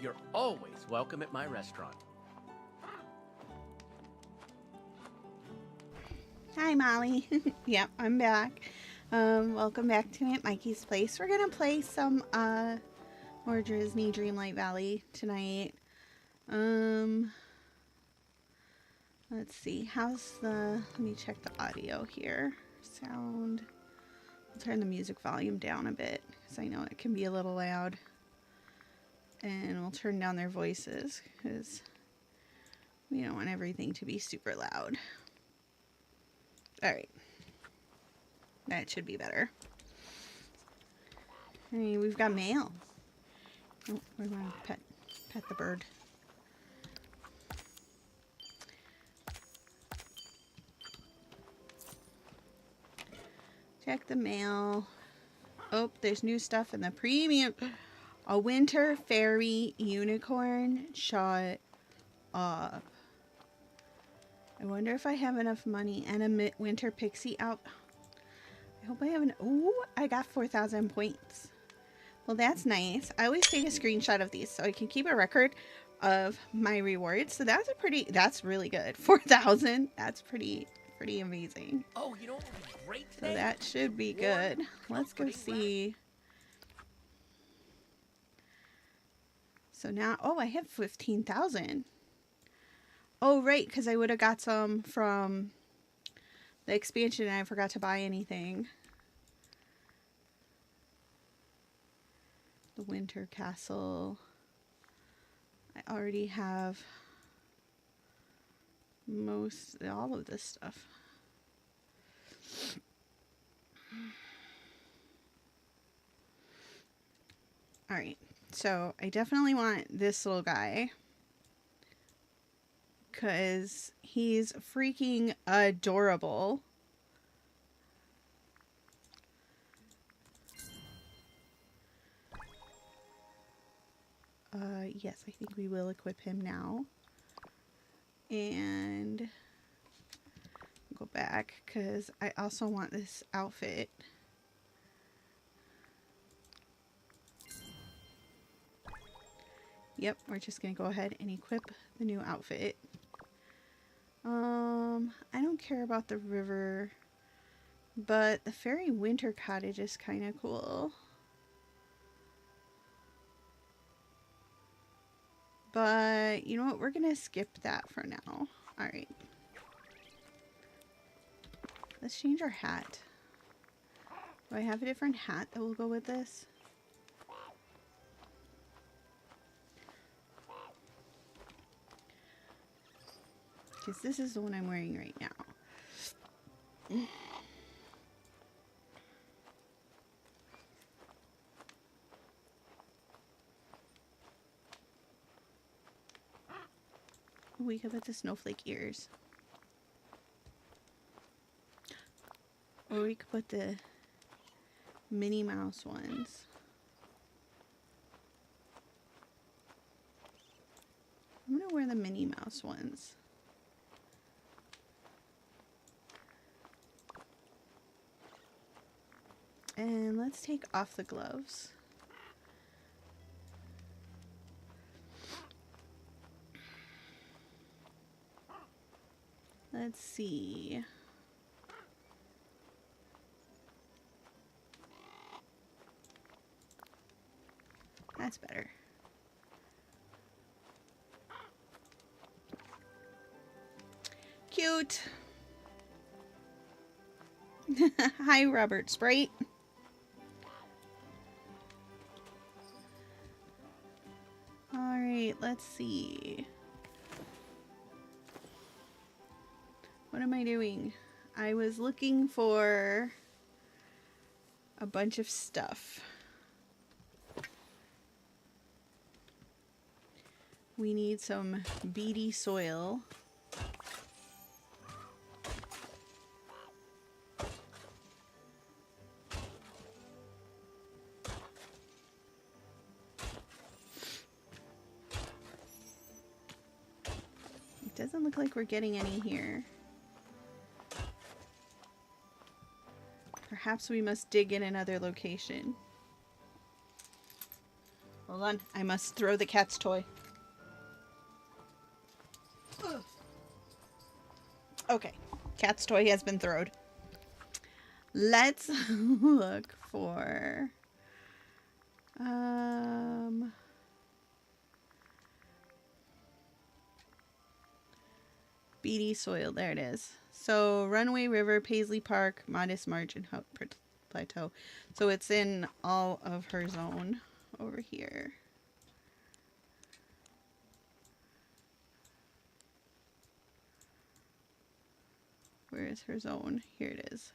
You're always welcome at my restaurant. Hi, Molly. Yep, I'm back. Welcome back to Aunt Mikey's place. We're gonna play some more Disney Dreamlight Valley tonight. Let's see. Let me check the audio here. Sound. I'll turn the music volume down a bit because I know it can be a little loud. And we'll turn down their voices because we don't want everything to be super loud. Alright. That should be better. Hey, we've got mail. Oh, we're going to pet the bird. Check the mail. Oh, there's new stuff in the premium. A winter fairy unicorn shot up. I wonder if I have enough money and a winter pixie out. I hope I have an... Ooh, I got 4,000 points. Well, that's nice. I always take a screenshot of these so I can keep a record of my rewards. So that's really good. 4,000. That's pretty amazing. Oh, you know what would be great today? So that should be good. Let's go see. So now, oh, I have 15,000. Oh, right, because I would have got some from the expansion and I forgot to buy anything. The Winter Castle. I already have all of this stuff. Alright, so I definitely want this little guy. Because he's freaking adorable. Yes, I think we will equip him now. And go back because I also want this outfit. Yep, we're just going to go ahead and equip the new outfit. I don't care about the river, but the fairy winter cottage is kind of cool. But you know what? We're going to skip that for now. All right. Let's change our hat. Do I have a different hat that will go with this? Because this is the one I'm wearing right now. We could put the snowflake ears. Or we could put the Minnie Mouse ones. I'm going to wear the Minnie Mouse ones. And let's take off the gloves. Let's see. That's better. Cute. Hi, Robert Sprite. Alright, let's see. What am I doing? I was looking for a bunch of stuff. We need some beady soil. It doesn't look like we're getting any here. Perhaps we must dig in another location. Hold on. I must throw the cat's toy. Ugh. Okay. Cat's toy has been thrown. Let's look for... Beatty soil. There it is. So, Runaway River, Paisley Park, Modest March, and Hout Plateau. So, it's in all of her zone over here. Where is her zone? Here it is.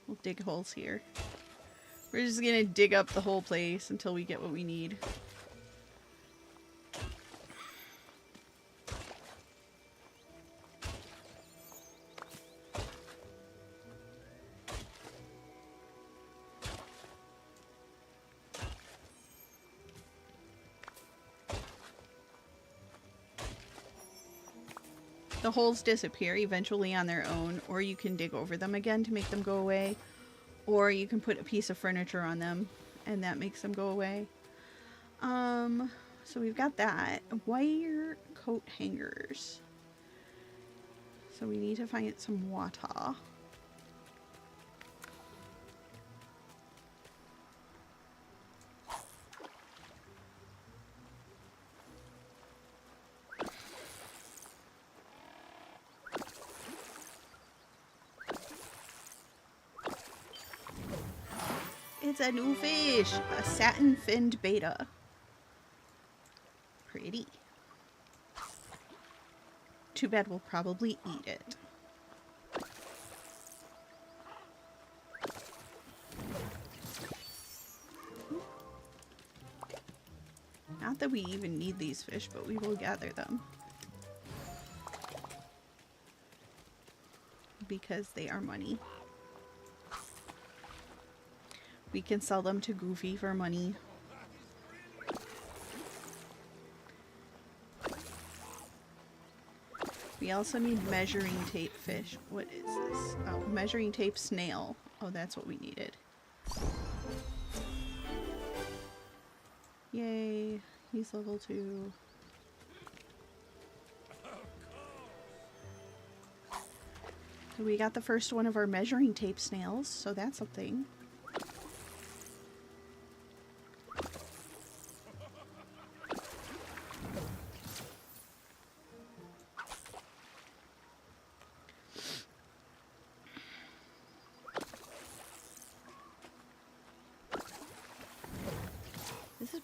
We'll dig holes here. We're just gonna dig up the whole place until we get what we need. The holes disappear eventually on their own, or you can dig over them again to make them go away, or you can put a piece of furniture on them and that makes them go away. So we've got that. Wire coat hangers. So we need to find some water. It's a new fish, a satin-finned beta. Pretty. Too bad we'll probably eat it. Not that we even need these fish, but we will gather them. Because they are money. We can sell them to Goofy for money. We also need measuring tape fish. What is this? Oh, measuring tape snail. Oh, that's what we needed. Yay. He's level 2. So we got the first one of our measuring tape snails, so that's something.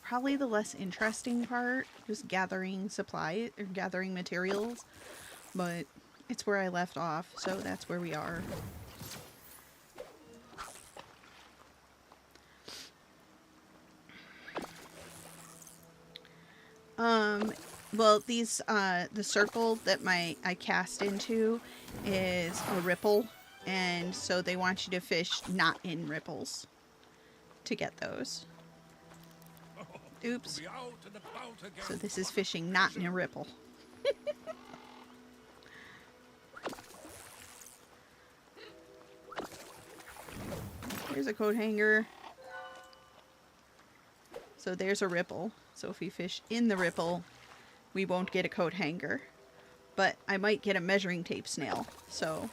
Probably the less interesting part, just gathering supply or gathering materials, but it's where I left off, so that's where we are. Well, these the circle that I cast into is a ripple, and so they want you to fish not in ripples to get those. Oops. So this is fishing not in a ripple. Here's a coat hanger. So there's a ripple. So if we fish in the ripple, we won't get a coat hanger. But I might get a measuring tape snail. So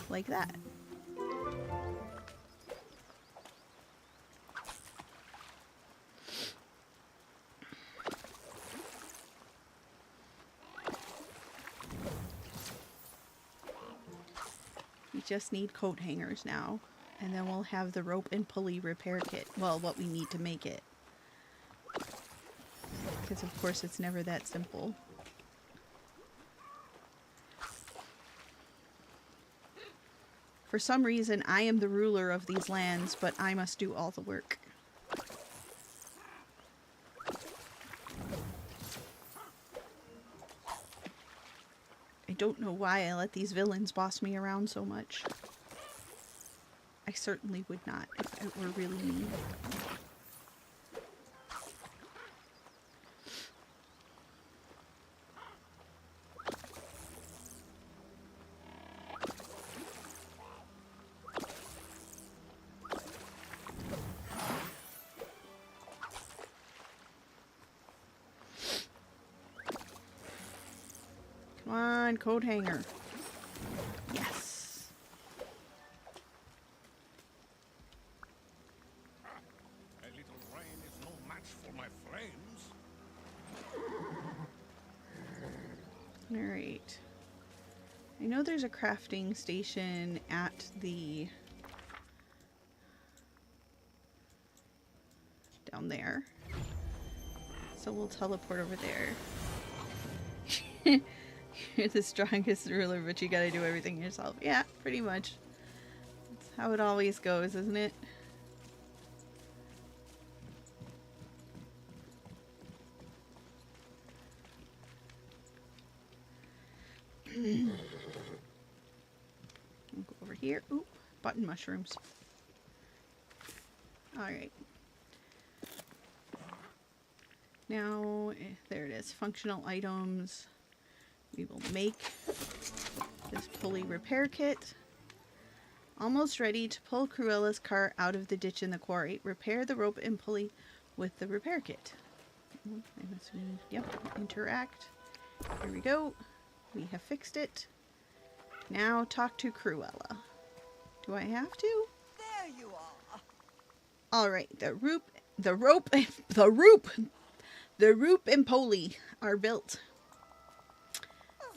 like that. Just need coat hangers now, and then we'll have the rope and pulley repair kit. Well, what we need to make it, because of course it's never that simple. For some reason I am the ruler of these lands, but I must do all the work. I don't know why I let these villains boss me around so much. I certainly would not if it were really me. on, coat hanger. Yes. A little rain is no match for my flames. Alright. I know there's a crafting station at the... down there. So we'll teleport over there. You're the strongest ruler, but you gotta do everything yourself. Yeah, pretty much. That's how it always goes, isn't it? I'll go over here. Oop, button mushrooms. Alright. Now, there it is. Functional items. We will make this pulley repair kit. Almost ready to pull Cruella's car out of the ditch in the quarry. Repair the rope and pulley with the repair kit. Yep, interact. Here we go. We have fixed it. Now talk to Cruella. Do I have to? There you are. Alright, the rope and pulley are built.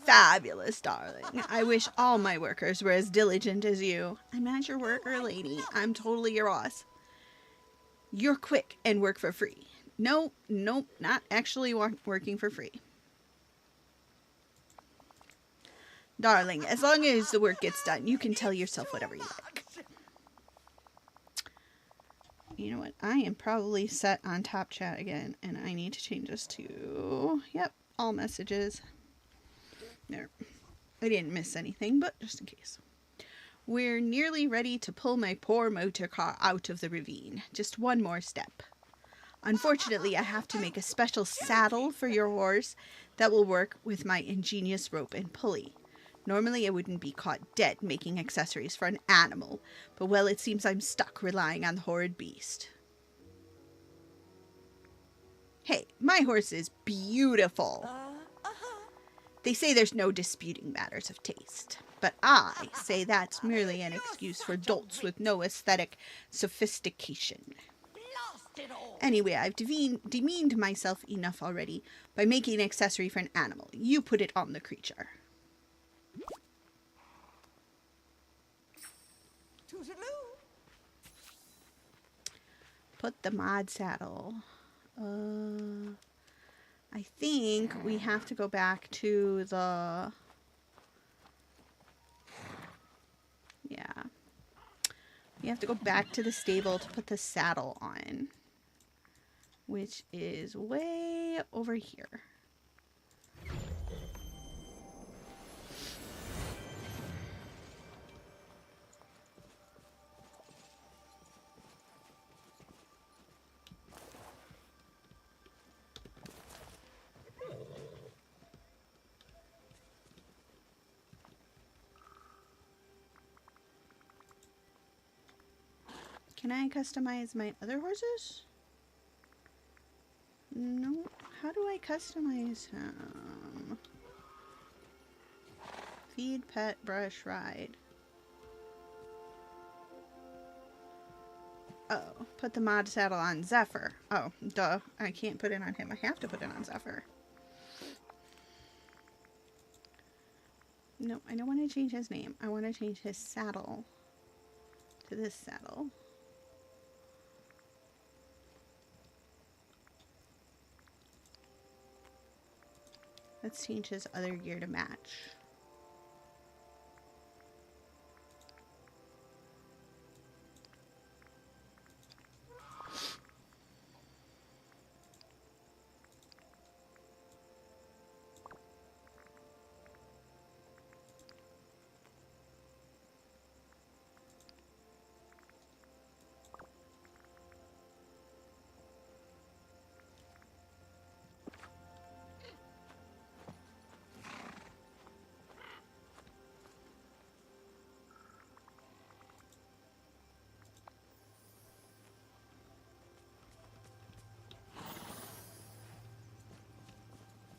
Fabulous, darling. I wish all my workers were as diligent as you. I'm not your worker, lady. I'm totally your boss. You're quick and work for free. Nope, not actually working for free. Darling, as long as the work gets done, you can tell yourself whatever you like. You know what? I am probably set on top chat again, and I need to change this to, yep, all messages. There. I didn't miss anything, but just in case. We're nearly ready to pull my poor motor car out of the ravine. Just one more step. Unfortunately, I have to make a special saddle for your horse that will work with my ingenious rope and pulley. Normally, I wouldn't be caught dead making accessories for an animal, but well, it seems I'm stuck relying on the horrid beast. Hey, my horse is beautiful. They say there's no disputing matters of taste, but I say that's merely an excuse for dolts with no aesthetic sophistication. Anyway, I've demeaned myself enough already by making an accessory for an animal. You put it on the creature. Put the mod saddle. I think we have to go back to the... Yeah. We have to go back to the stable to put the saddle on. Which is way over here. Can I customize my other horses? No. How do I customize him? Feed, pet, brush, ride. Oh, put the mod saddle on Zephyr. Oh, duh. I can't put it on him. I have to put it on Zephyr. No, I don't want to change his name. I want to change his saddle to this saddle. Let's change his other gear to match.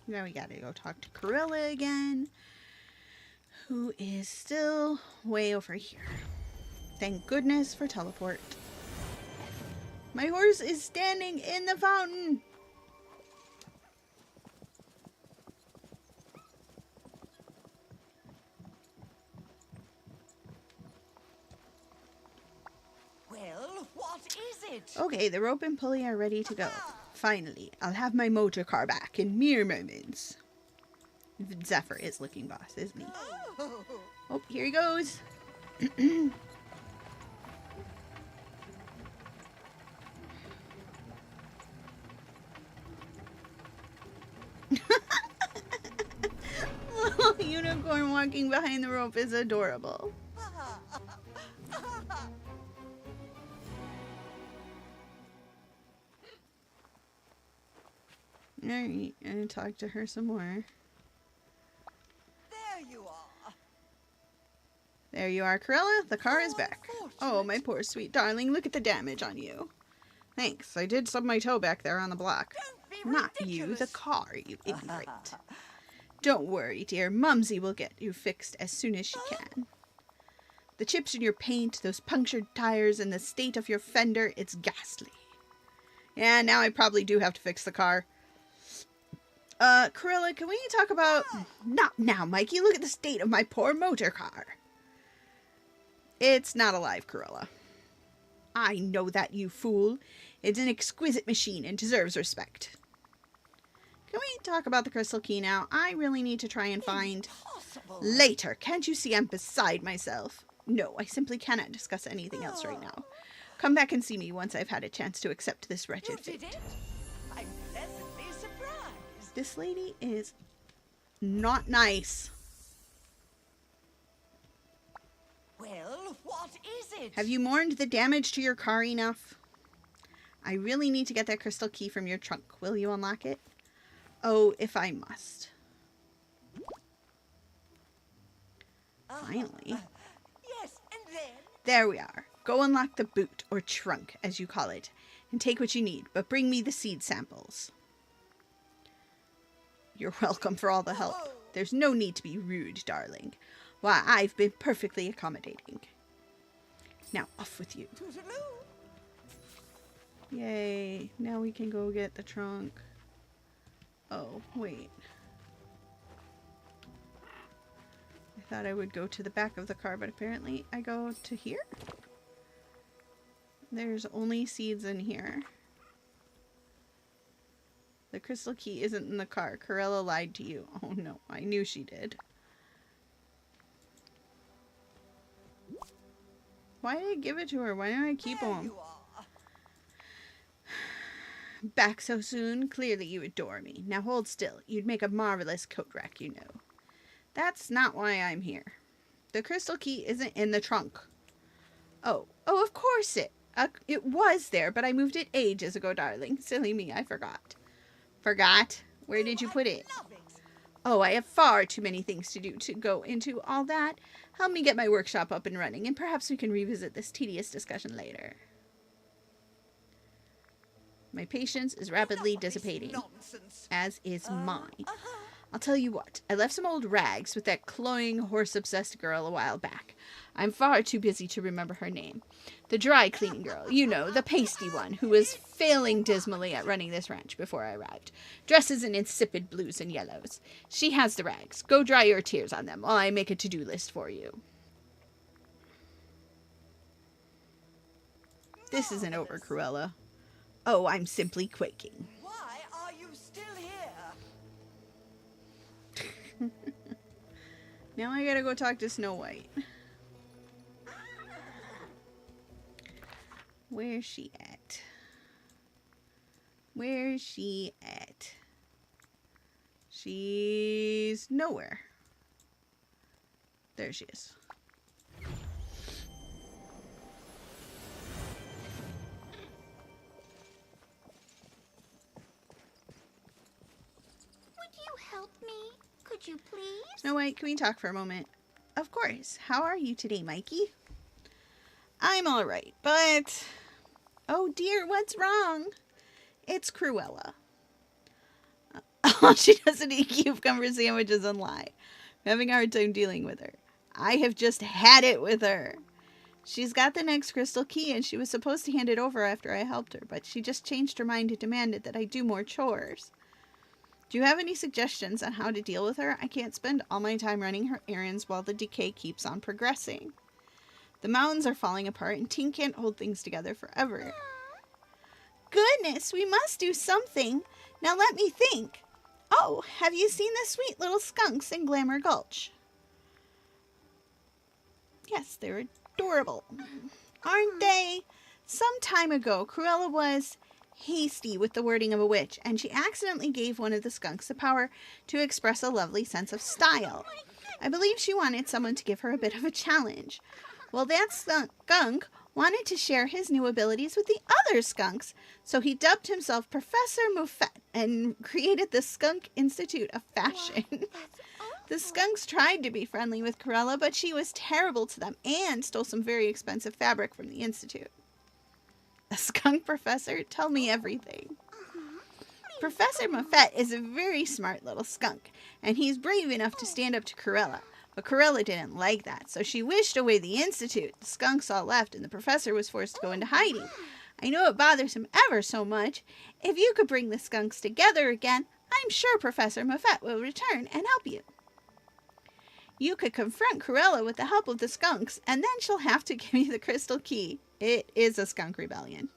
Now we gotta go talk to Cruella again. Who is still way over here. Thank goodness for teleport. My horse is standing in the fountain. Well, what is it? Okay, the rope and pulley are ready to go. Finally, I'll have my motor car back in mere moments. Zephyr is looking boss, isn't he? Oh. Oh, here he goes. Little unicorn walking behind the rope is adorable. Alright, I'm gonna talk to her some more. There you are. There you are, Corella. The car is back. Oh, my poor sweet darling. Look at the damage on you. Thanks. I did stub my toe back there on the block. Don't be Not you, ridiculous. the car, you ignorant. Don't worry, dear. Mumsy will get you fixed as soon as she can. The chips in your paint, those punctured tires, and the state of your fender, it's ghastly. Yeah, now I probably do have to fix the car. Corella, can we talk about... Not now, Mikey. Look at the state of my poor motor car. It's not alive, Corella. I know that, you fool. It's an exquisite machine and deserves respect. Can we talk about the crystal key now? I really need to try and find... Impossible. Later. Can't you see I'm beside myself? No, I simply cannot discuss anything else right now. Come back and see me once I've had a chance to accept this You wretched did fate. it? I'm pleasantly surprised. This lady is not nice. Well, what is it? Have you mourned the damage to your car enough? I really need to get that crystal key from your trunk. Will you unlock it? Oh, if I must. Finally. Yes, and then? There we are. Go unlock the boot, or trunk, as you call it, and take what you need, but bring me the seed samples. You're welcome for all the help. There's no need to be rude, darling. Why, I've been perfectly accommodating. Now, off with you. Toodaloo. Yay. Now we can go get the trunk. Oh, wait. I thought I would go to the back of the car, but apparently I go to here? There's only seeds in here. The crystal key isn't in the car. Corella lied to you. Oh no, I knew she did. Why did I give it to her? Why didn't I keep There them? you are. Back so soon? Clearly you adore me. Now hold still. You'd make a marvelous coat rack, you know. That's not why I'm here. The crystal key isn't in the trunk. Oh, of course it was there, but I moved it ages ago, darling. Silly me, I forgot. Forgot? Where did you put it? Love it. Oh, I have far too many things to do to go into all that. Help me get my workshop up and running, and perhaps we can revisit this tedious discussion later. My patience is rapidly dissipating, Nonsense. as is mine. I'll tell you what, I left some old rags with that cloying, horse-obsessed girl a while back. I'm far too busy to remember her name. The dry cleaning girl, you know, the pasty one, who was failing dismally at running this ranch before I arrived. Dresses in insipid blues and yellows. She has the rags. Go dry your tears on them while I make a to-do list for you. This isn't over, Cruella. Oh, I'm simply quaking. Why are you still here? Now I gotta go talk to Snow White. Where's she at? Where's she at? She's nowhere. There she is. Would you help me? Could you please? Snow White, can we talk for a moment? Of course. How are you today, Mikey? I'm alright, but... Oh dear, what's wrong? It's Cruella. All she does is eat cucumber sandwiches and lie. I'm having a hard time dealing with her. I have just had it with her. She's got the next crystal key, and she was supposed to hand it over after I helped her, but she just changed her mind and demanded that I do more chores. Do you have any suggestions on how to deal with her? I can't spend all my time running her errands while the decay keeps on progressing. The mountains are falling apart, and Tink can't hold things together forever. Goodness, we must do something. Now let me think. Oh, have you seen the sweet little skunks in Glamour Gulch? Yes, they're adorable. Aren't they? Some time ago, Cruella was hasty with the wording of a witch, and she accidentally gave one of the skunks the power to express a lovely sense of style. I believe she wanted someone to give her a bit of a challenge. Well, that skunk wanted to share his new abilities with the other skunks, so he dubbed himself Professor Moffat and created the Skunk Institute of Fashion. The skunks tried to be friendly with Cruella, but she was terrible to them and stole some very expensive fabric from the Institute. A skunk professor? Tell me everything. Professor Moffat is a very smart little skunk, and he's brave enough to stand up to Cruella. But Cruella didn't like that, so she wished away the Institute. The skunks all left, and the professor was forced to go into hiding. I know it bothers him ever so much. If you could bring the skunks together again, I'm sure Professor Moffat will return and help you. You could confront Cruella with the help of the skunks, and then she'll have to give you the crystal key. It is a skunk rebellion.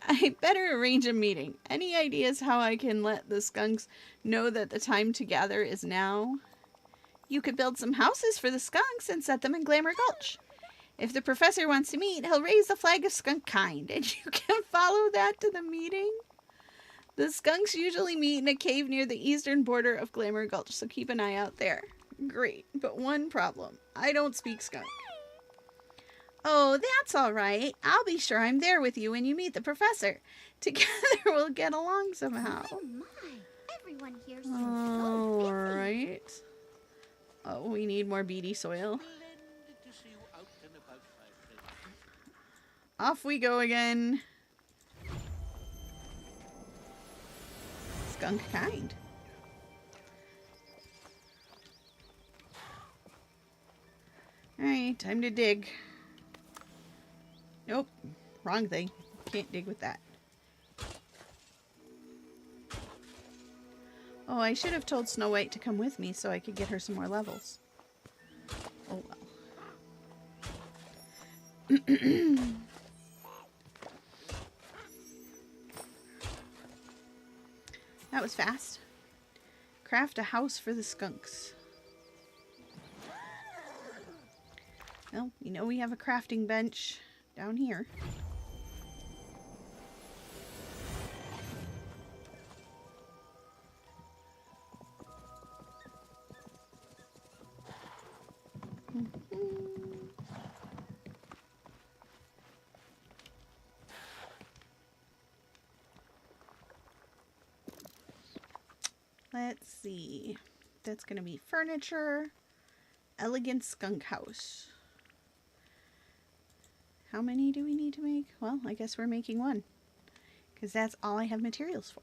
I better arrange a meeting. Any ideas how I can let the skunks know that the time to gather is now? You could build some houses for the skunks and set them in Glamour Gulch. If the professor wants to meet, he'll raise the flag of skunk kind, and you can follow that to the meeting. The skunks usually meet in a cave near the eastern border of Glamour Gulch, so keep an eye out there. Great, but one problem. I don't speak skunk. Oh, that's all right. I'll be sure I'm there with you when you meet the professor. Together we'll get along somehow. Oh my, everyone here seems so All busy. right. Oh, we need more beady soil. Splendid to see you out and about, my friend. Off we go again. Skunk kind. Alright, time to dig. Nope, wrong thing. Can't dig with that. Oh, I should have told Snow White to come with me so I could get her some more levels. Oh well. That was fast. Craft a house for the skunks. Well, you know we have a crafting bench down here. Let's see. That's going to be furniture. Elegant skunk house. How many do we need to make? Well, I guess we're making one. Because that's all I have materials for.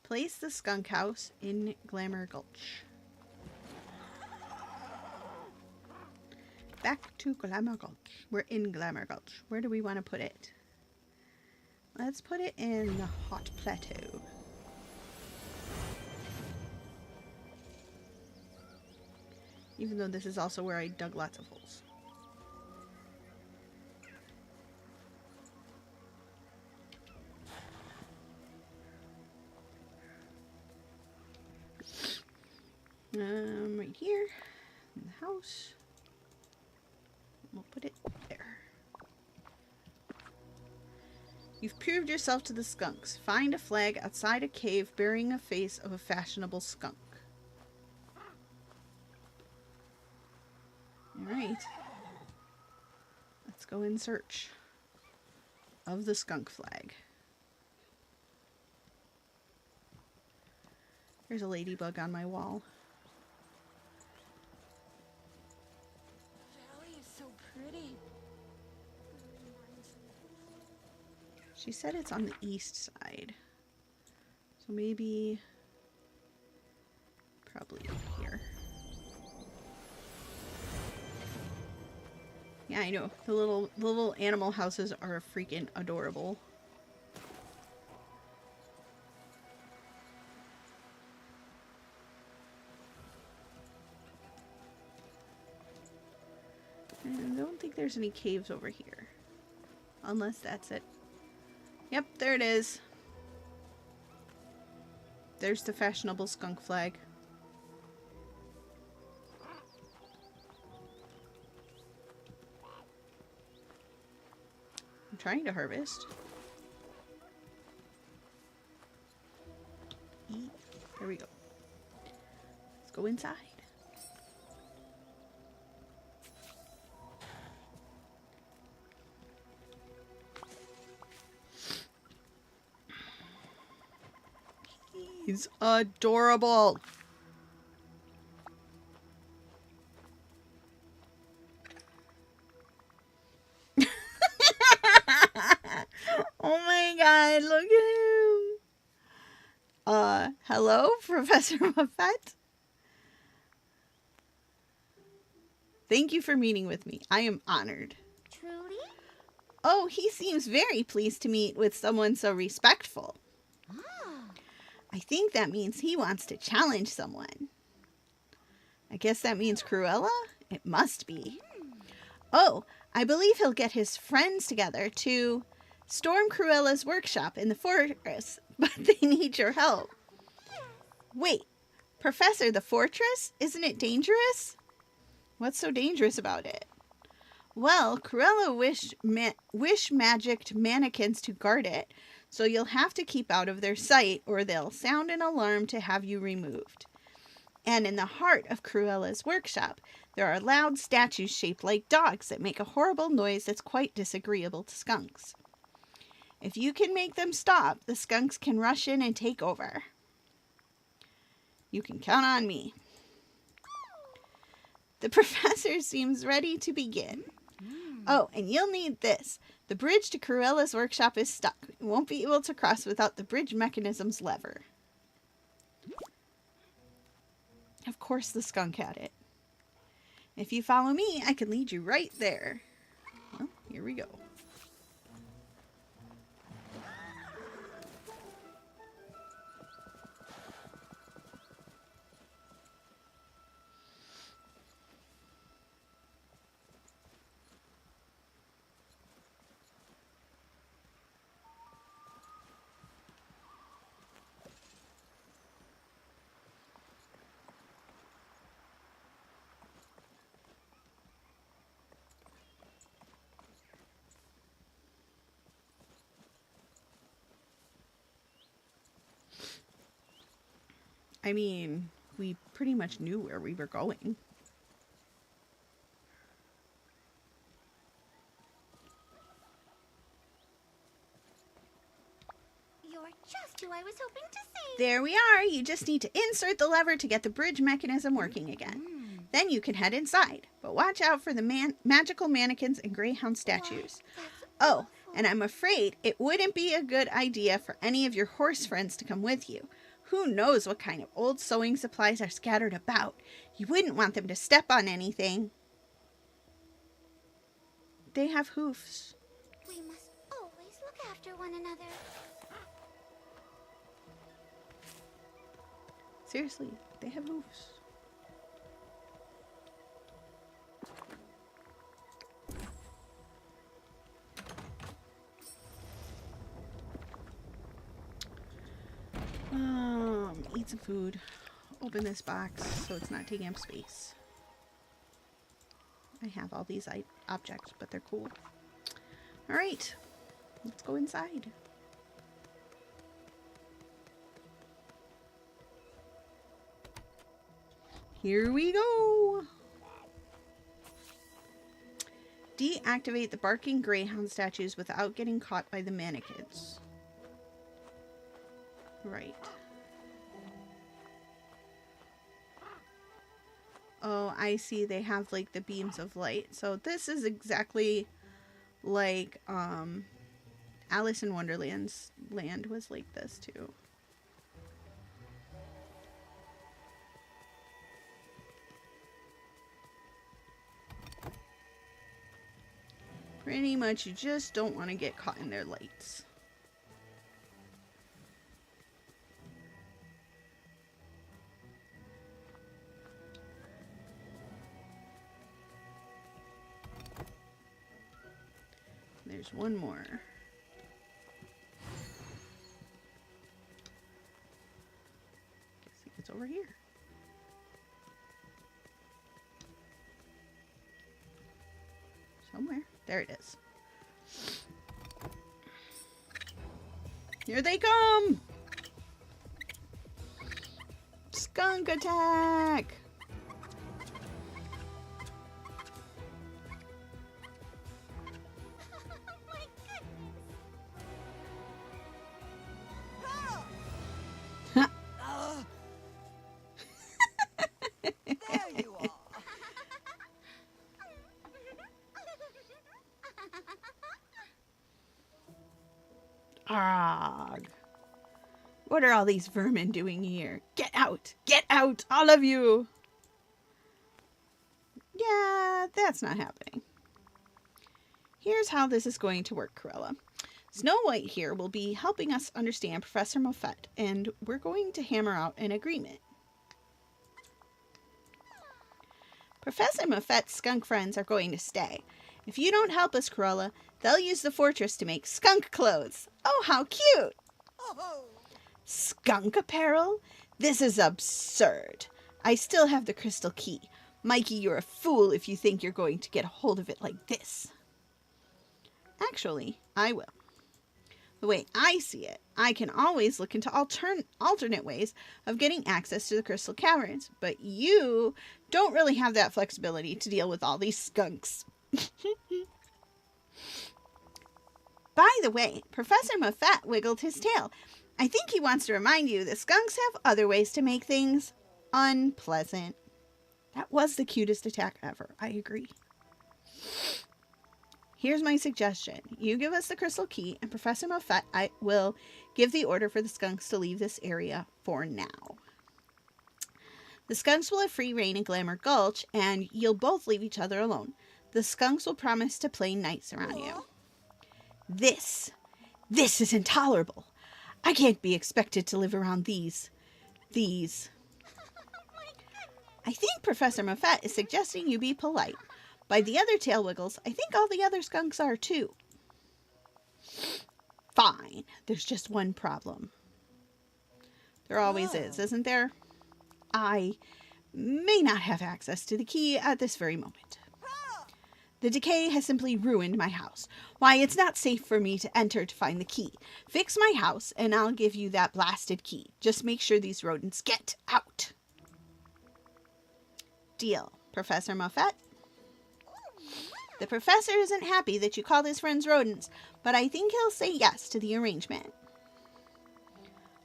Place the skunk house in Glamour Gulch. Back to Glamour Gulch. We're in Glamour Gulch. Where do we want to put it? Let's put it in the hot plateau. Even though this is also where I dug lots of holes. Right here in the house. We'll put it there. You've proved yourself to the skunks. Find a flag outside a cave bearing a face of a fashionable skunk. Alright. Let's go in search of the skunk flag. There's a ladybug on my wall. The valley is so pretty. She said it's on the east side. So maybe... probably here. Yeah, I know. The little animal houses are freaking adorable. And I don't think there's any caves over here. Unless that's it. Yep, there it is. There's the fashionable skunk flag. I'm trying to harvest. Eat. There we go. Let's go inside. He's adorable. Oh my god, look at him. Hello, Professor Muffet. Thank you for meeting with me. I am honored. Truly? Oh, he seems very pleased to meet with someone so respectful. I think that means he wants to challenge someone. I guess that means Cruella? It must be. Oh, I believe he'll get his friends together to storm Cruella's workshop in the fortress, but they need your help. Wait, Professor, the fortress? Isn't it dangerous? What's so dangerous about it? Well, Cruella wish-magicked mannequins to guard it, so you'll have to keep out of their sight or they'll sound an alarm to have you removed. And in the heart of Cruella's workshop, there are loud statues shaped like dogs that make a horrible noise that's quite disagreeable to skunks. If you can make them stop, the skunks can rush in and take over. You can count on me. The professor seems ready to begin. Oh, and you'll need this. The bridge to Cruella's workshop is stuck. You won't be able to cross without the bridge mechanism's lever. Of course the skunk had it. If you follow me, I can lead you right there. Well, here we go. I mean, we pretty much knew where we were going. You're just who I was hoping to see. There we are. You just need to insert the lever to get the bridge mechanism working again. Then you can head inside. But watch out for the magical mannequins and greyhound statues. Oh, and I'm afraid it wouldn't be a good idea for any of your horse friends to come with you. Who knows what kind of old sewing supplies are scattered about? You wouldn't want them to step on anything. They have hoofs. We must always look after one another. Seriously, they have hoofs. Eat some food. Open this box so it's not taking up space. I have all these objects, but they're cool. Alright, let's go inside. Here we go! Deactivate the barking greyhound statues without getting caught by the mannequins. Right. Oh, I see. They have like the beams of light. So this is exactly like Alice in Wonderland's land was like this too. Pretty much, you just don't want to get caught in their lights. There's one more. Guess it's over here. Somewhere. There it is. Here they come! Skunk attack! There you are. Arrgh. What are all these vermin doing here? Get out! Get out! All of you! Yeah, that's not happening. Here's how this is going to work, Cruella. Snow White here will be helping us understand Professor Moffat, and we're going to hammer out an agreement. Professor Moffat's skunk friends are going to stay. If you don't help us, Cruella, they'll use the fortress to make skunk clothes. Oh, how cute! Oh, Skunk apparel? This is absurd. I still have the crystal key. Mikey, you're a fool if you think you're going to get a hold of it like this. Actually, I will. The way I see it, I can always look into alternate ways of getting access to the crystal caverns, but you don't really have that flexibility to deal with all these skunks. By the way, Professor Moffat wiggled his tail. I think he wants to remind you that skunks have other ways to make things unpleasant. That was the cutest attack ever. I agree. Here's my suggestion. You give us the crystal key, and Professor Moffat will give the order for the skunks to leave this area for now. The skunks will have free reign in Glamour Gulch, and you'll both leave each other alone. The skunks will promise to play nice around you. This is intolerable. I can't be expected to live around these. I think Professor Moffat is suggesting you be polite. By the other tail wiggles, I think all the other skunks are too. Fine. There's just one problem. There always is, isn't there? I may not have access to the key at this very moment. The decay has simply ruined my house. Why, it's not safe for me to enter to find the key. Fix my house, and I'll give you that blasted key. Just make sure these rodents get out. Deal, Professor Moffat. The professor isn't happy that you called his friends rodents, but I think he'll say yes to the arrangement.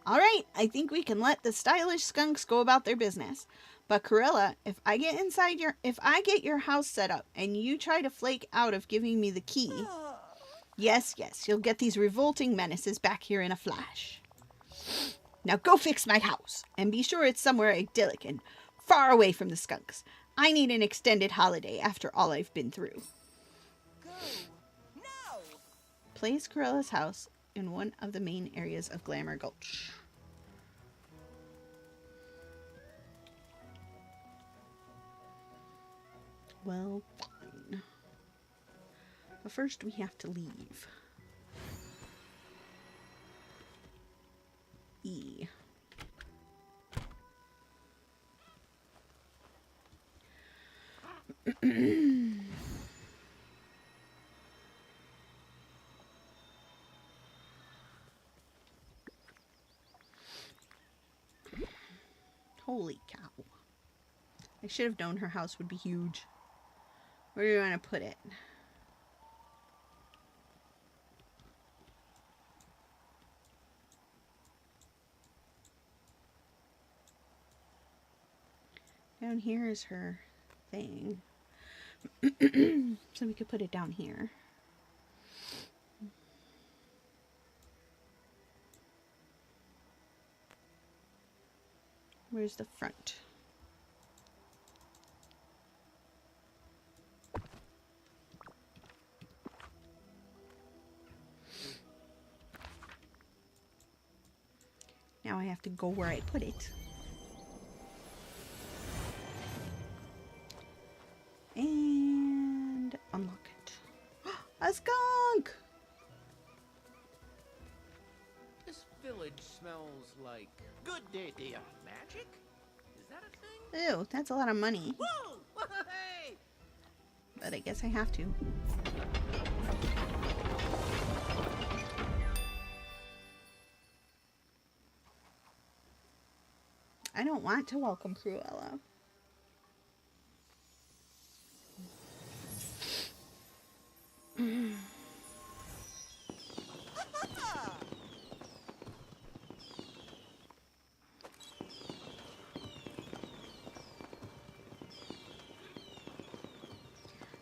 All right, I think we can let the stylish skunks go about their business. But Cruella, if I get your house set up and you try to flake out of giving me the key, yes, you'll get these revolting menaces back here in a flash. Now go fix my house, and be sure it's somewhere idyllic and far away from the skunks. I need an extended holiday after all I've been through. go now. Place Cruella's house in one of the main areas of Glamour Gulch. Well, fine. But first we have to leave. E. Holy cow. I should have known her house would be huge. Where do you want to put it? Down here is her thing. So we could put it down here. Where's the front? Now I have to go where I put it. And unlock it. A skunk! This village smells like good day of magic. Is that a thing? Ew, that's a lot of money. Whoa! Hey! But I guess I have to. I don't want to welcome Cruella.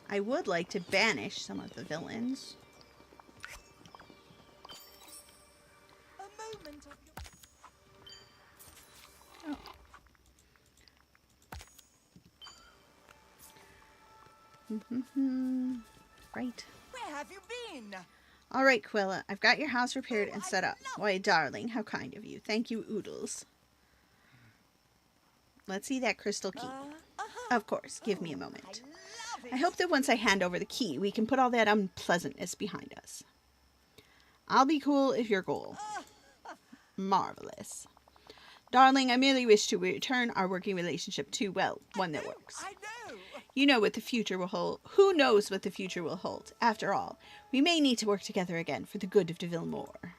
I would like to banish some of the villains. A moment of your... Oh. Right. Where have you been? All right, Quilla. I've got your house repaired and set up. Why, darling, how kind of you. Thank you, Oodles. Let's see that crystal key. Of course. Give me a moment. I hope that once I hand over the key, we can put all that unpleasantness behind us. I'll be cool if you're cool. Marvelous. Darling, I merely wish to return our working relationship to, well, one that works. I know. You know what the future will hold. Who knows what the future will hold? After all, we may need to work together again for the good of DeVille Moore.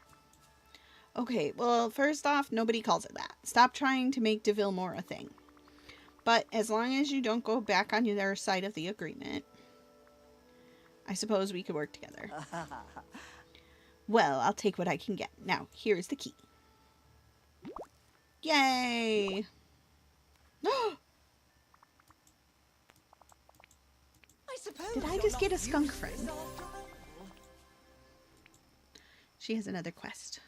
Okay, well, first off, nobody calls it that. Stop trying to make DeVille Moore a thing. But as long as you don't go back on their side of the agreement, I suppose we could work together. Well, I'll take what I can get. Now, here's the key. Yay! I suppose Did I you're just not get a skunk useless friend? after all. She has another quest.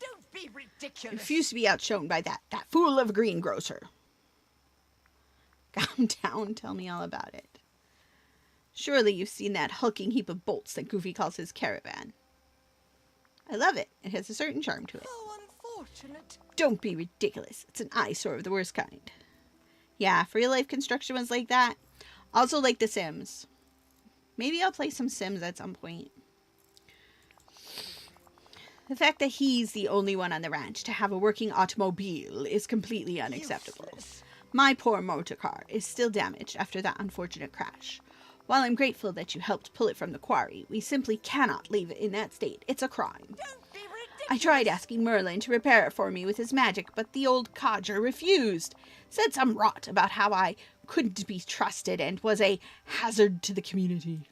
Don't be ridiculous. Refuse to be outshone by that fool of a greengrocer. Calm down, tell me all about it. Surely you've seen that hulking heap of bolts that Goofy calls his caravan. I love it. It has a certain charm to it. How unfortunate. Don't be ridiculous. It's an eyesore of the worst kind. Yeah, real-life construction ones like that. Also like The Sims. Maybe I'll play some Sims at some point. The fact that he's the only one on the ranch to have a working automobile is completely unacceptable. Useless. My poor motor car is still damaged after that unfortunate crash. While I'm grateful that you helped pull it from the quarry, we simply cannot leave it in that state. It's a crime. Don't be ridiculous. I tried asking Merlin to repair it for me with his magic, but the old codger refused. Said some rot about how I couldn't be trusted and was a hazard to the community.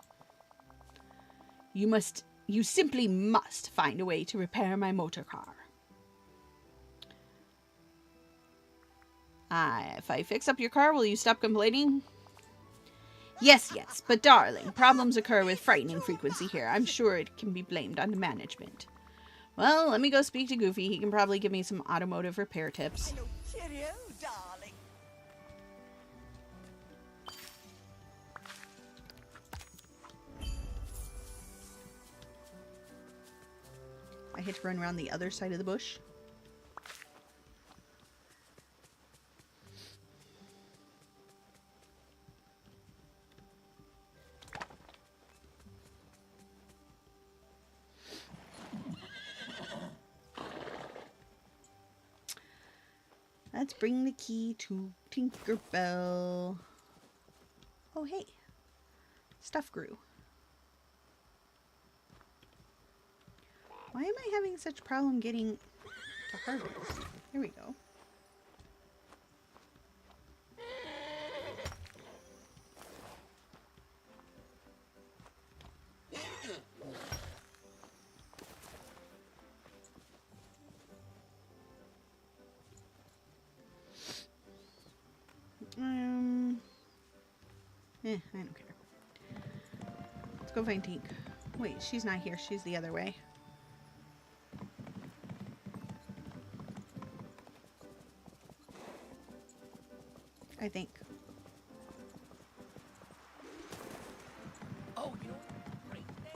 You simply must find a way to repair my motor car. If I fix up your car, will you stop complaining? Yes, but darling, problems occur with frightening frequency here. I'm sure it can be blamed on the management. Well, let me go speak to Goofy. He can probably give me some automotive repair tips. Hello, cheerio, darling. I hit to run around the other side of the bush. Let's bring the key to Tinkerbell. Oh, hey. Stuff grew. Why am I having such problem getting to harvest? Here we go. I don't care. Let's go find Tink. Wait, she's not here. She's the other way. I think. Oh, you know, right there.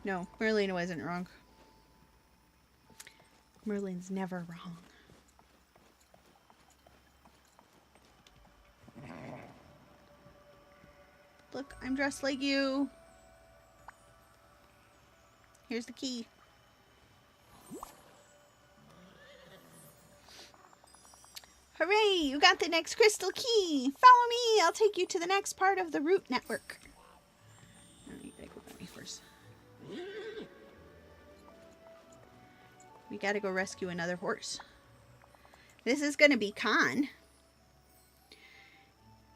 No, Merlina wasn't wrong. Merlin's never wrong. Look, I'm dressed like you. Here's the key. Hooray! You got the next crystal key! Follow me! I'll take you to the next part of the route network. Oh, you gotta go by me first. We gotta go rescue another horse. This is gonna be Khan.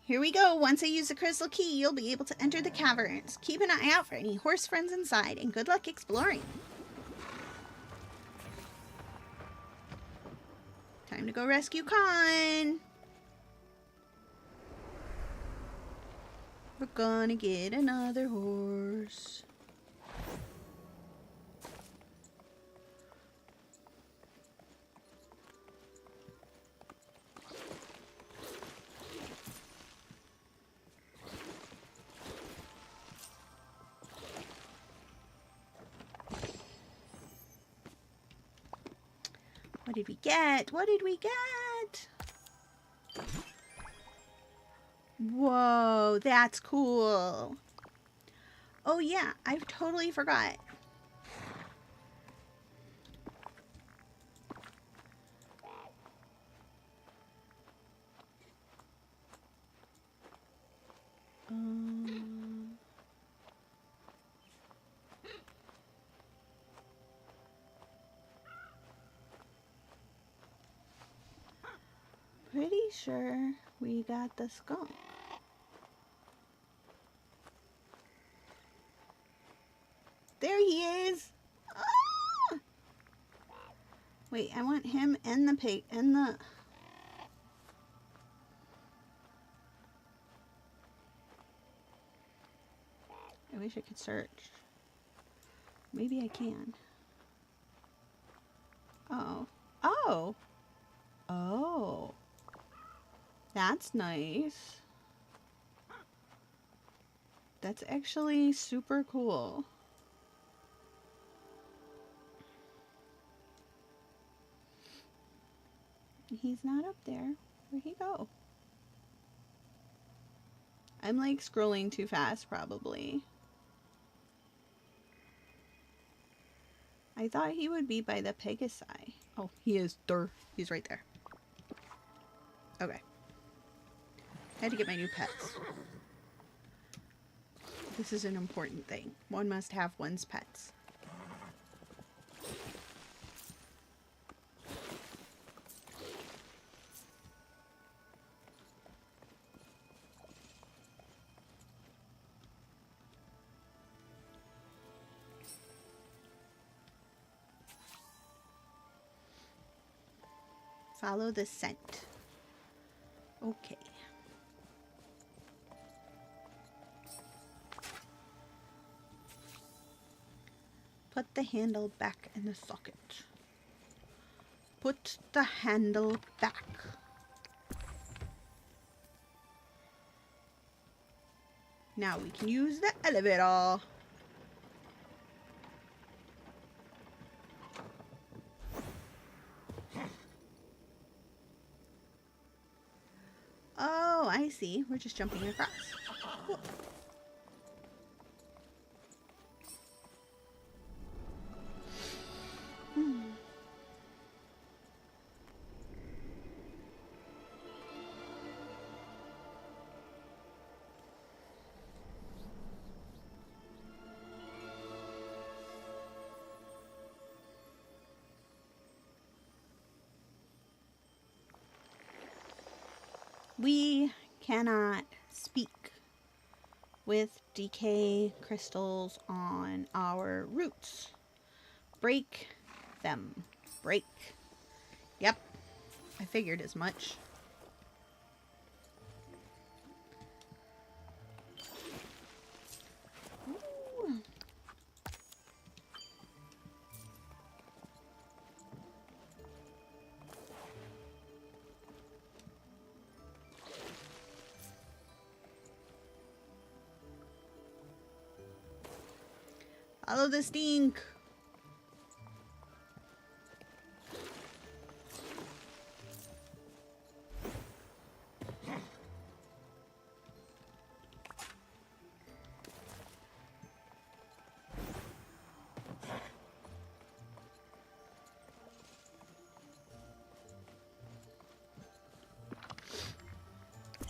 Here we go. Once I use the crystal key, you'll be able to enter the caverns. Keep an eye out for any horse friends inside, and good luck exploring. Time to go rescue Khan. We're gonna get another horse. What did we get? What did we get? Whoa, that's cool. Oh yeah, I totally forgot. Pretty sure we got the skunk. There he is. Ah! Wait, I want him and the pig and the... I wish I could search. Maybe I can. Oh. Oh. Oh. That's nice. That's actually super cool. He's not up there. Where'd he go? I'm like scrolling too fast probably. I thought he would be by the Pegasi. Oh, he is. He's right there. Okay. I had to get my new pets. This is an important thing. One must have one's pets. Follow the scent. Okay. Put the handle back in the socket. Put the handle back. Now we can use the elevator. Oh, I see. We're just jumping across. Cool. We cannot speak with decay crystals on our roots. Break them. Break. Yep. I figured as much. Follow the stink.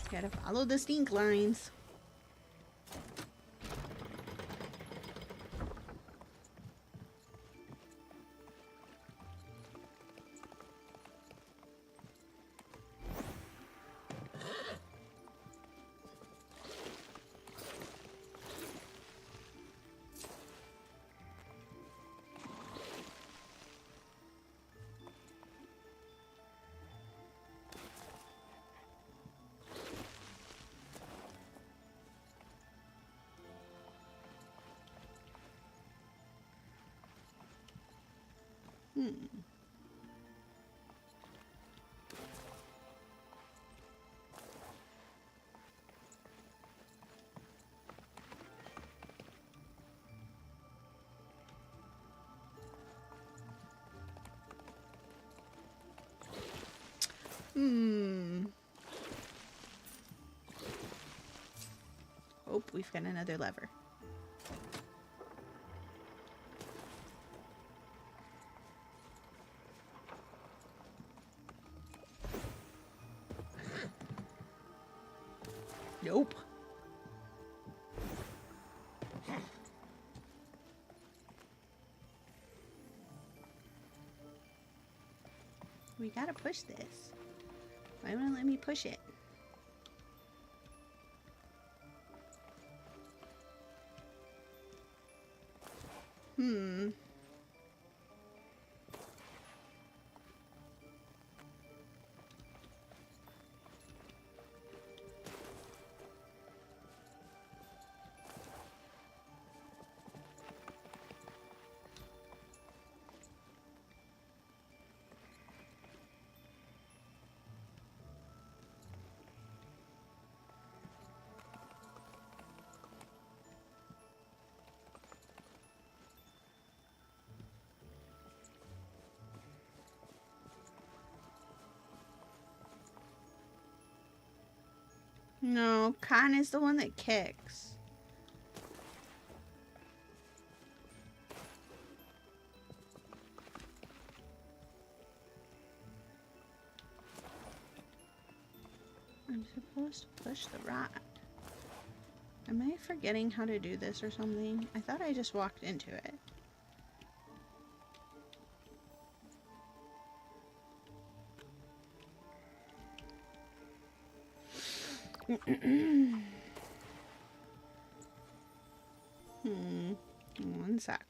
Gotta follow the stink lines. Oh, we've got another lever. Nope. We gotta push this. Why won't it let me push it? No, Khan is the one that kicks. I'm supposed to push the rod. Am I forgetting how to do this or something? I thought I just walked into it. One sec.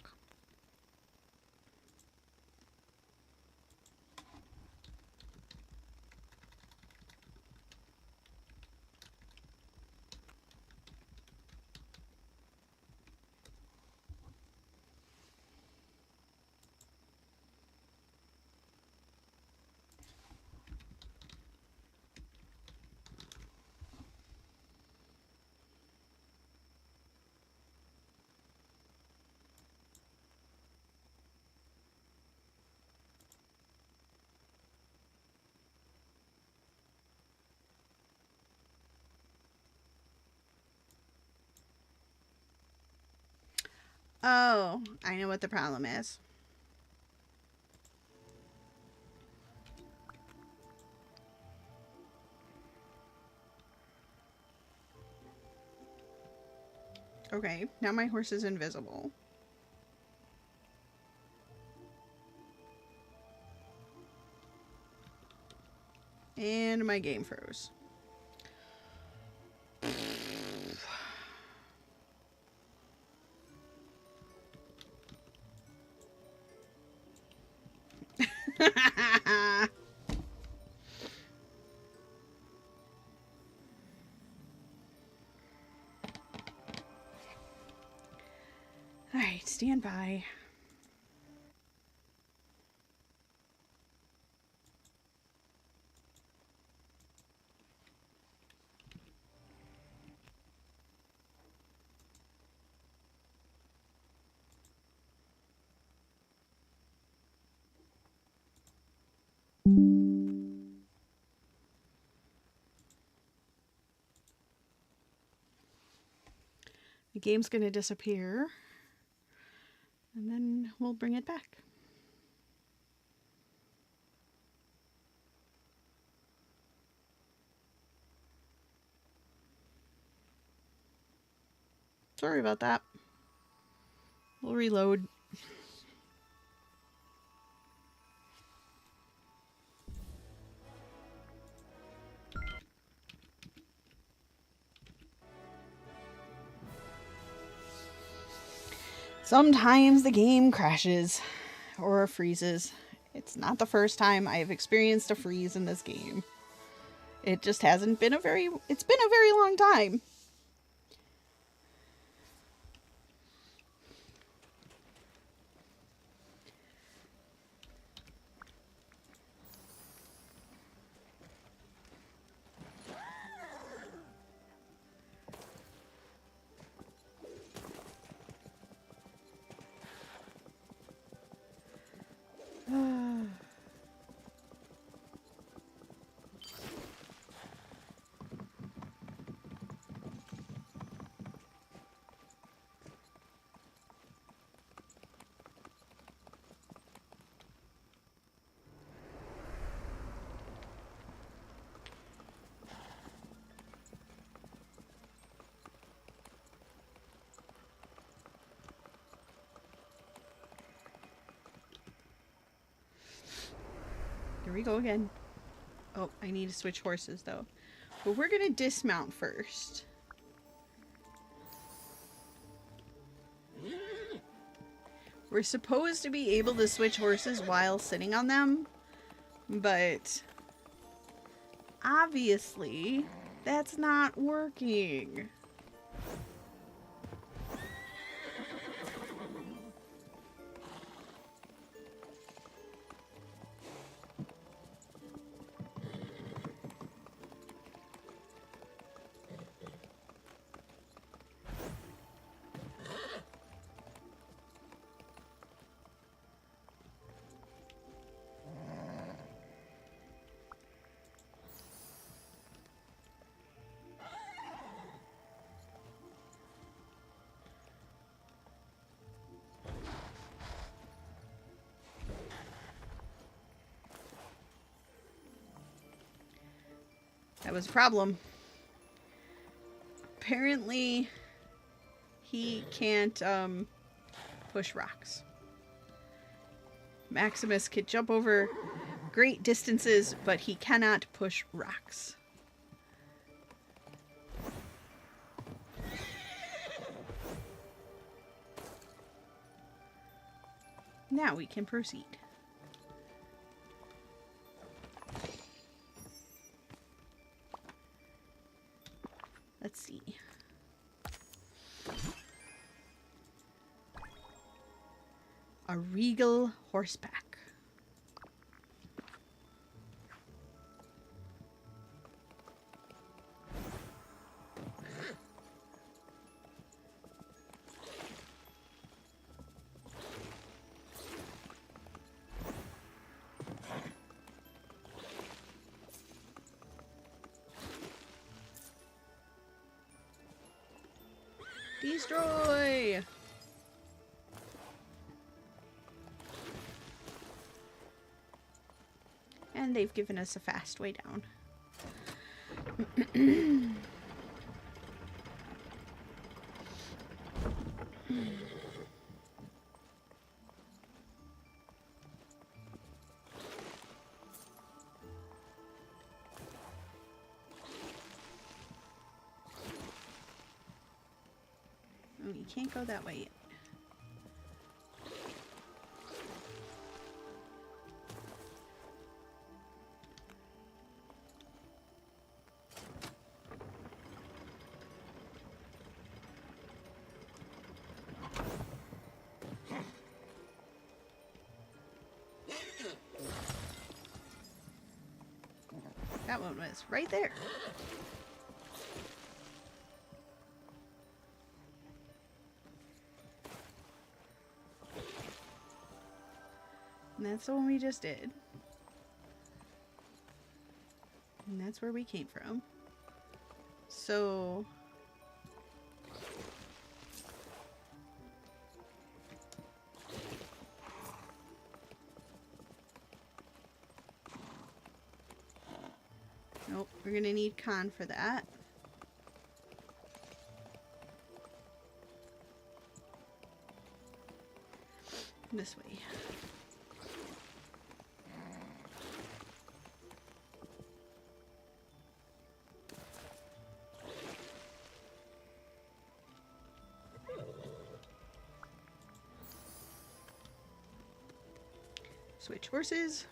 Oh, I know what the problem is. Okay, now my horse is invisible. And my game froze. All right, stand by. The game's going to disappear. And then we'll bring it back. Sorry about that. We'll reload. Sometimes the game crashes or freezes. It's not the first time I have experienced a freeze in this game. It just hasn't been it's been a very long time. Here we go again. Oh, I need to switch horses though. But we're gonna dismount first. We're supposed to be able to switch horses while sitting on them, but obviously that's not working. That was a problem. Apparently, he can't push rocks. Maximus can jump over great distances, but he cannot push rocks. Now we can proceed. Let's see. A regal horseback. Destroy! And they've given us a fast way down. Oh, you can't go that way yet. That one was right there. And that's the one we just did. And that's where we came from. So... Nope, we're gonna need con for that. This way. Switch horses.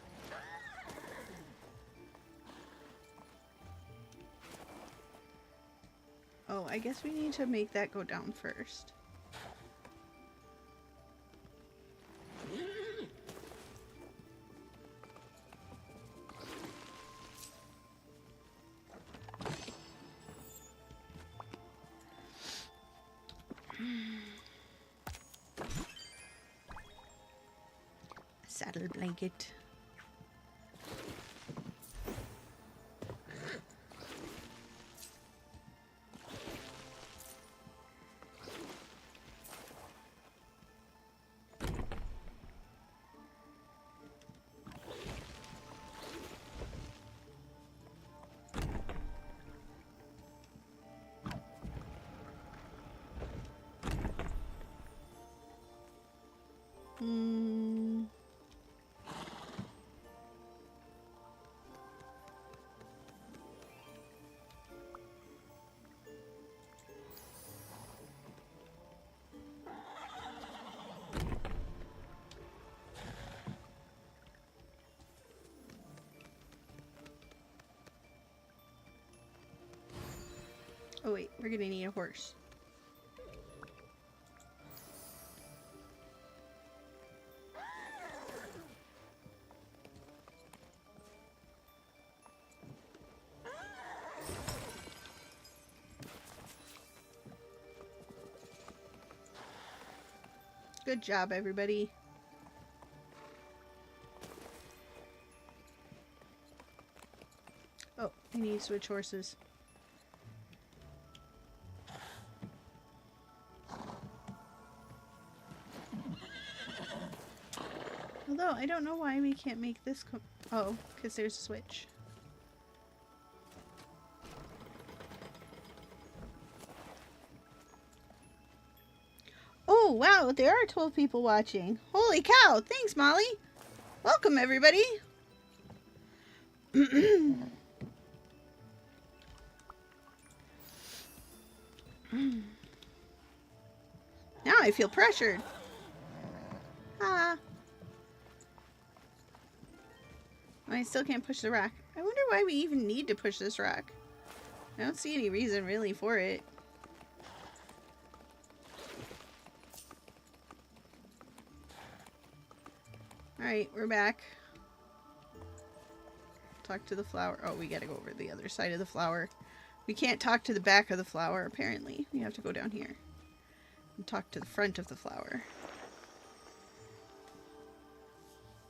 Oh, I guess we need to make that go down first. Saddle blanket. Oh wait, we're gonna need a horse. Good job, everybody. Oh, I need to switch horses. Although, I don't know why we can't make this oh, because there's a switch. Oh, wow, there are 12 people watching. Holy cow, thanks, Molly. Welcome, everybody. Now I feel pressured. Ah. I still can't push the rock. I wonder why we even need to push this rock. I don't see any reason really for it. Alright, we're back. Talk to the flower. Oh, we gotta go over to the other side of the flower. We can't talk to the back of the flower, apparently. We have to go down here and talk to the front of the flower.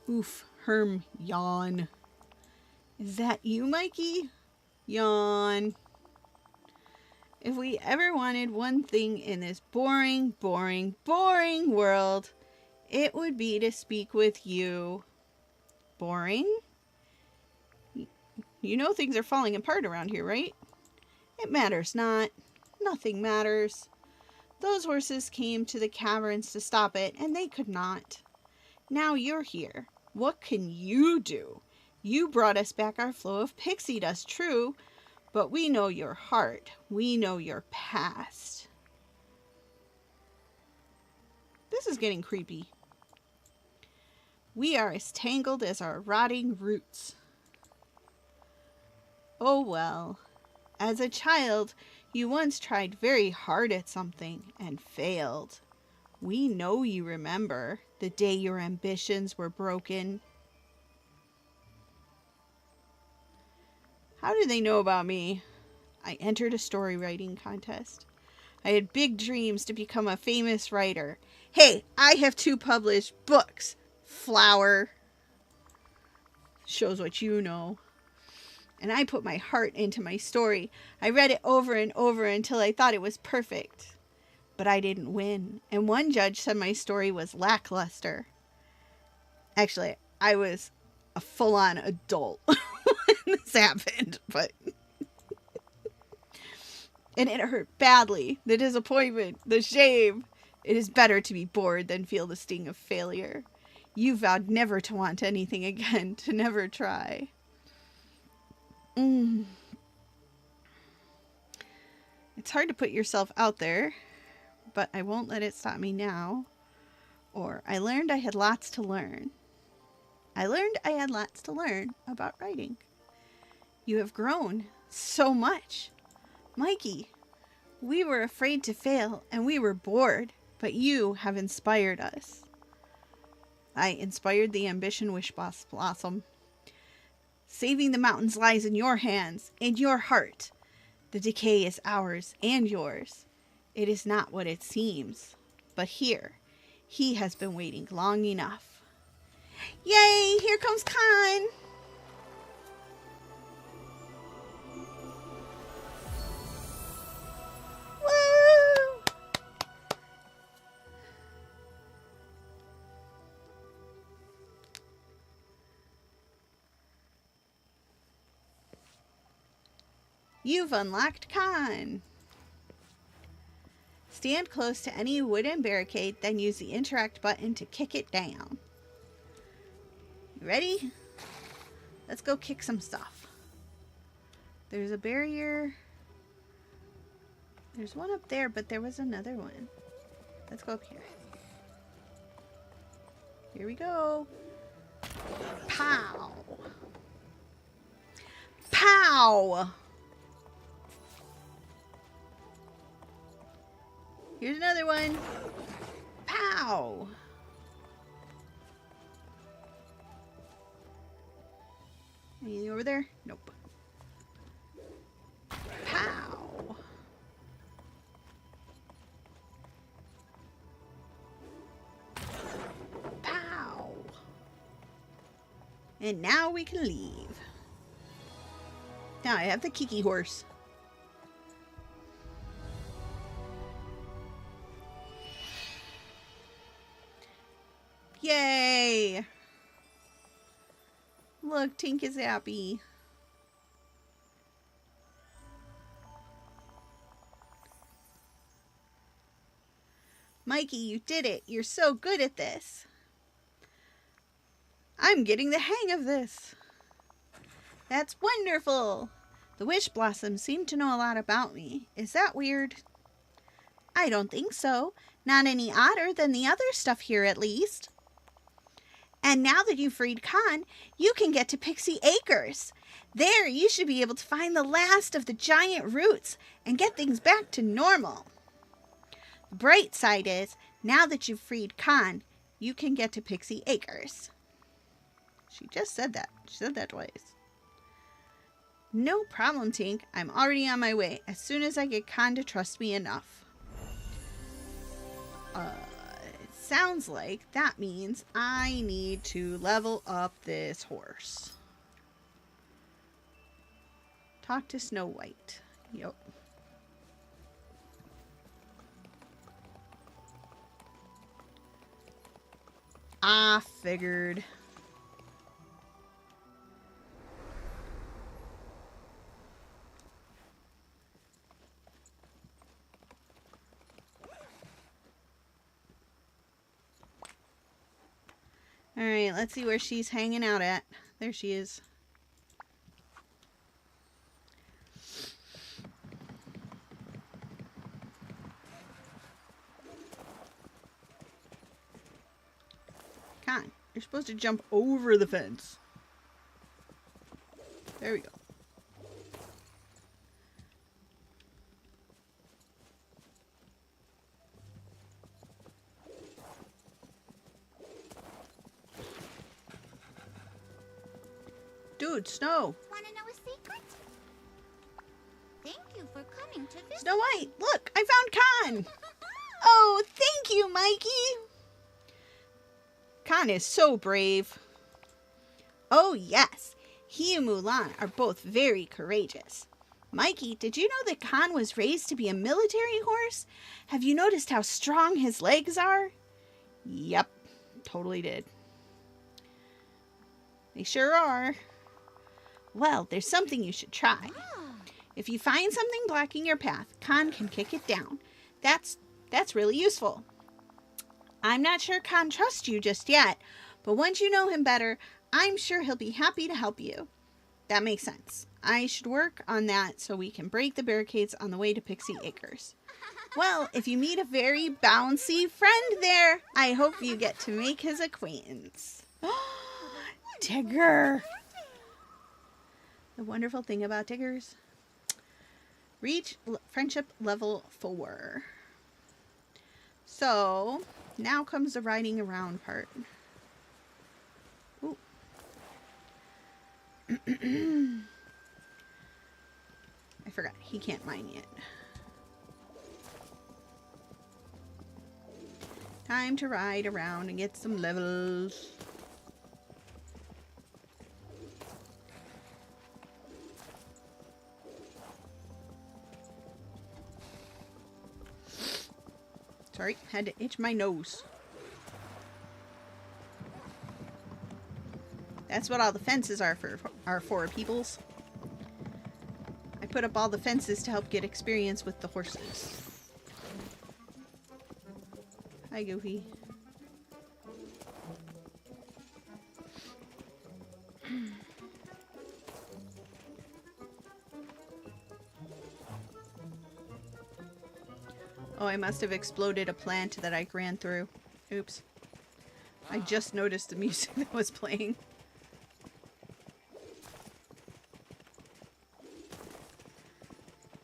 Oof, Herm, yawn. Is that you, Mikey? Yawn. If we ever wanted one thing in this boring, boring, boring world, it would be to speak with you. Boring? You know things are falling apart around here, right? It matters not. Nothing matters. Those horses came to the caverns to stop it, and they could not. Now you're here. What can you do? You brought us back our flow of pixie dust, true, but we know your heart. We know your past. This is getting creepy. We are as tangled as our rotting roots. Oh well. As a child, you once tried very hard at something and failed. We know you remember the day your ambitions were broken. How do they know about me? I entered a story writing contest. I had big dreams to become a famous writer. Hey, I have 2 published books. Flower. Shows what you know. and I put my heart into my story. I read it over and over until I thought it was perfect. But I didn't win, and one judge said my story was lackluster. Actually, I was a full-on adult when this happened, but... and it hurt badly. The disappointment, the shame. It is better to be bored than feel the sting of failure. You vowed never to want anything again, to never try. It's hard to put yourself out there, but I won't let it stop me now. Or, I learned I had lots to learn. I learned I had lots to learn about writing. You have grown so much. Mikey, we were afraid to fail and we were bored, but you have inspired us. I inspired the ambition wish blossom. Saving the mountains lies in your hands, in your heart. The decay is ours and yours. It is not what it seems. But here, he has been waiting long enough. Yay! Here comes Khan! Woo! You've unlocked Khan. Stand close to any wooden barricade, then use the interact button to kick it down. You ready? Let's go kick some stuff. There's a barrier. There's one up there, but there was another one. Let's go up here. Here we go. Pow! Pow! Here's another one. Pow! Anything over there? Nope. Pow! Pow! And now we can leave. Now I have the Kiki horse. Yay! Look, Tink is happy. Mikey, you did it. You're so good at this. I'm getting the hang of this. That's wonderful. The Wish Blossoms seem to know a lot about me. Is that weird? I don't think so. Not any odder than the other stuff here, at least. And now that you've freed Khan, you can get to Pixie Acres. There, you should be able to find the last of the giant roots and get things back to normal. The bright side is, now that you've freed Khan, you can get to Pixie Acres. She just said that. She said that twice. No problem, Tink. I'm already on my way, as soon as I get Khan to trust me enough. It sounds like that means I need to level up this horse. Talk to Snow White. Yep. I figured. Alright, let's see where she's hanging out at. There she is. Con, you're supposed to jump over the fence. There we go. Dude, Snow. Want to know a secret? Thank you for coming to this. Snow White, look, I found Con. Oh, thank you, Mikey. Con is so brave. Oh, yes. He and Mulan are both very courageous. Mikey, did you know that Khan was raised to be a military horse? Have you noticed how strong his legs are? Yep, totally did. They sure are. Well, there's something you should try. If you find something blocking your path, Khan can kick it down. That's really useful. I'm not sure Khan trusts you just yet, but once you know him better, I'm sure he'll be happy to help you. That makes sense. I should work on that so we can break the barricades on the way to Pixie Acres. Well, if you meet a very bouncy friend there, I hope you get to make his acquaintance. Tigger! The wonderful thing about Tiggers. Reach friendship level 4. So, now comes the riding around part. Ooh. I forgot, he can't mine yet. Time to ride around and get some levels. Sorry, had to itch my nose. That's what all the fences are for peoples. I put up all the fences to help get experience with the horses. Hi, Goofy. Oh, I must have exploded a plant that I ran through. Oops. I just noticed the music that was playing.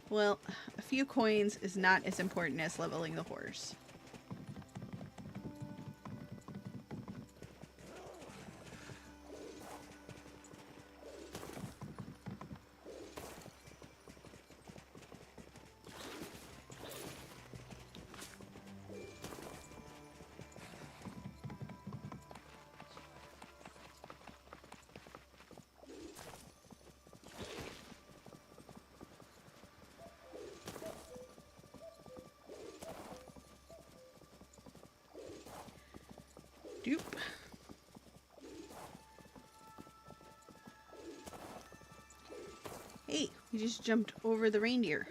Well, a few coins is not as important as leveling the horse. Doop. Hey, we just jumped over the reindeer.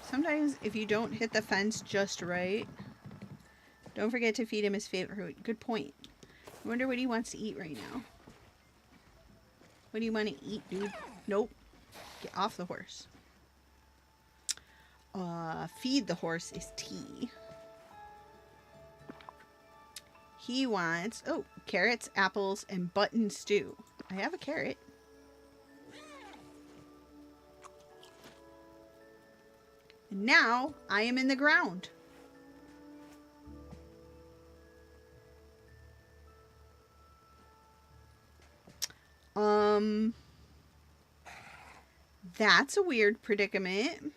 Sometimes if you don't hit the fence just right, don't forget to feed him his favorite food. Good point. I wonder what he wants to eat right now. What do you want to eat, dude? Nope. Get off the horse. Feed the horse is tea. He wants, oh, carrots, apples, and button stew. I have a carrot. And now I am in the ground. That's a weird predicament.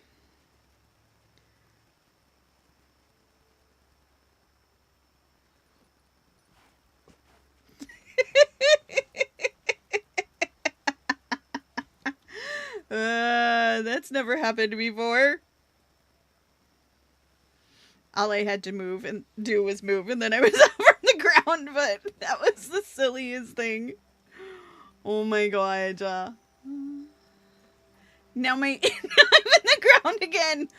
That's never happened before. All I had to move and do was move, and then I was over the ground, but that was the silliest thing. Oh my god. Now I'm in the ground again.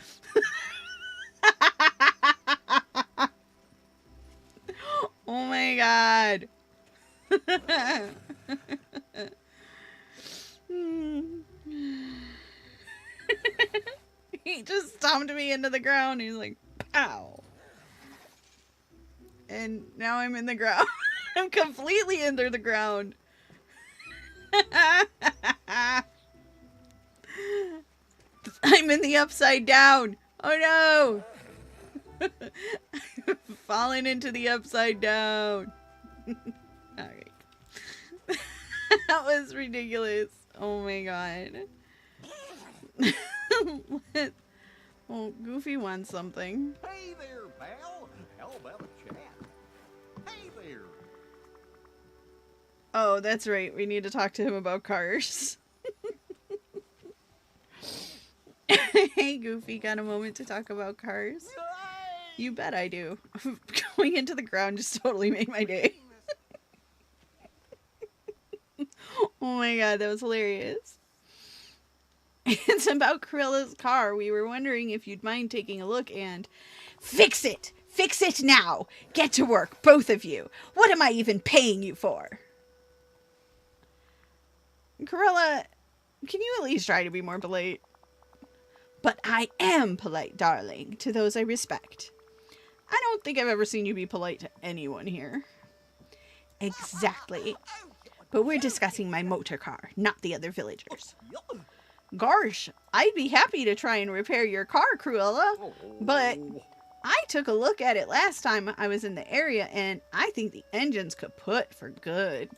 Oh my god. He just stomped me into the ground. He's like, pow. And now I'm in the ground. I'm completely under the ground. I'm in the upside down. Oh no. I'm falling into the upside down. Alright. That was ridiculous. Oh my god. Well, Goofy wants something. Hey there, pal. How about a chat? Hey there. Oh, that's right. We need to talk to him about cars. Hey, Goofy, got a moment to talk about cars? You bet I do. Going into the ground just totally made my day. Oh my god, that was hilarious. It's about Krilla's car. We were wondering if you'd mind taking a look and... Fix it! Fix it now! Get to work, both of you! What am I even paying you for? Krilla, can you at least try to be more polite? But I am polite, darling, to those I respect. I don't think I've ever seen you be polite to anyone here. Exactly. But we're discussing my motor car, not the other villagers. Gosh, I'd be happy to try and repair your car, Cruella, but I took a look at it last time I was in the area, and I think the engine's kaput for good.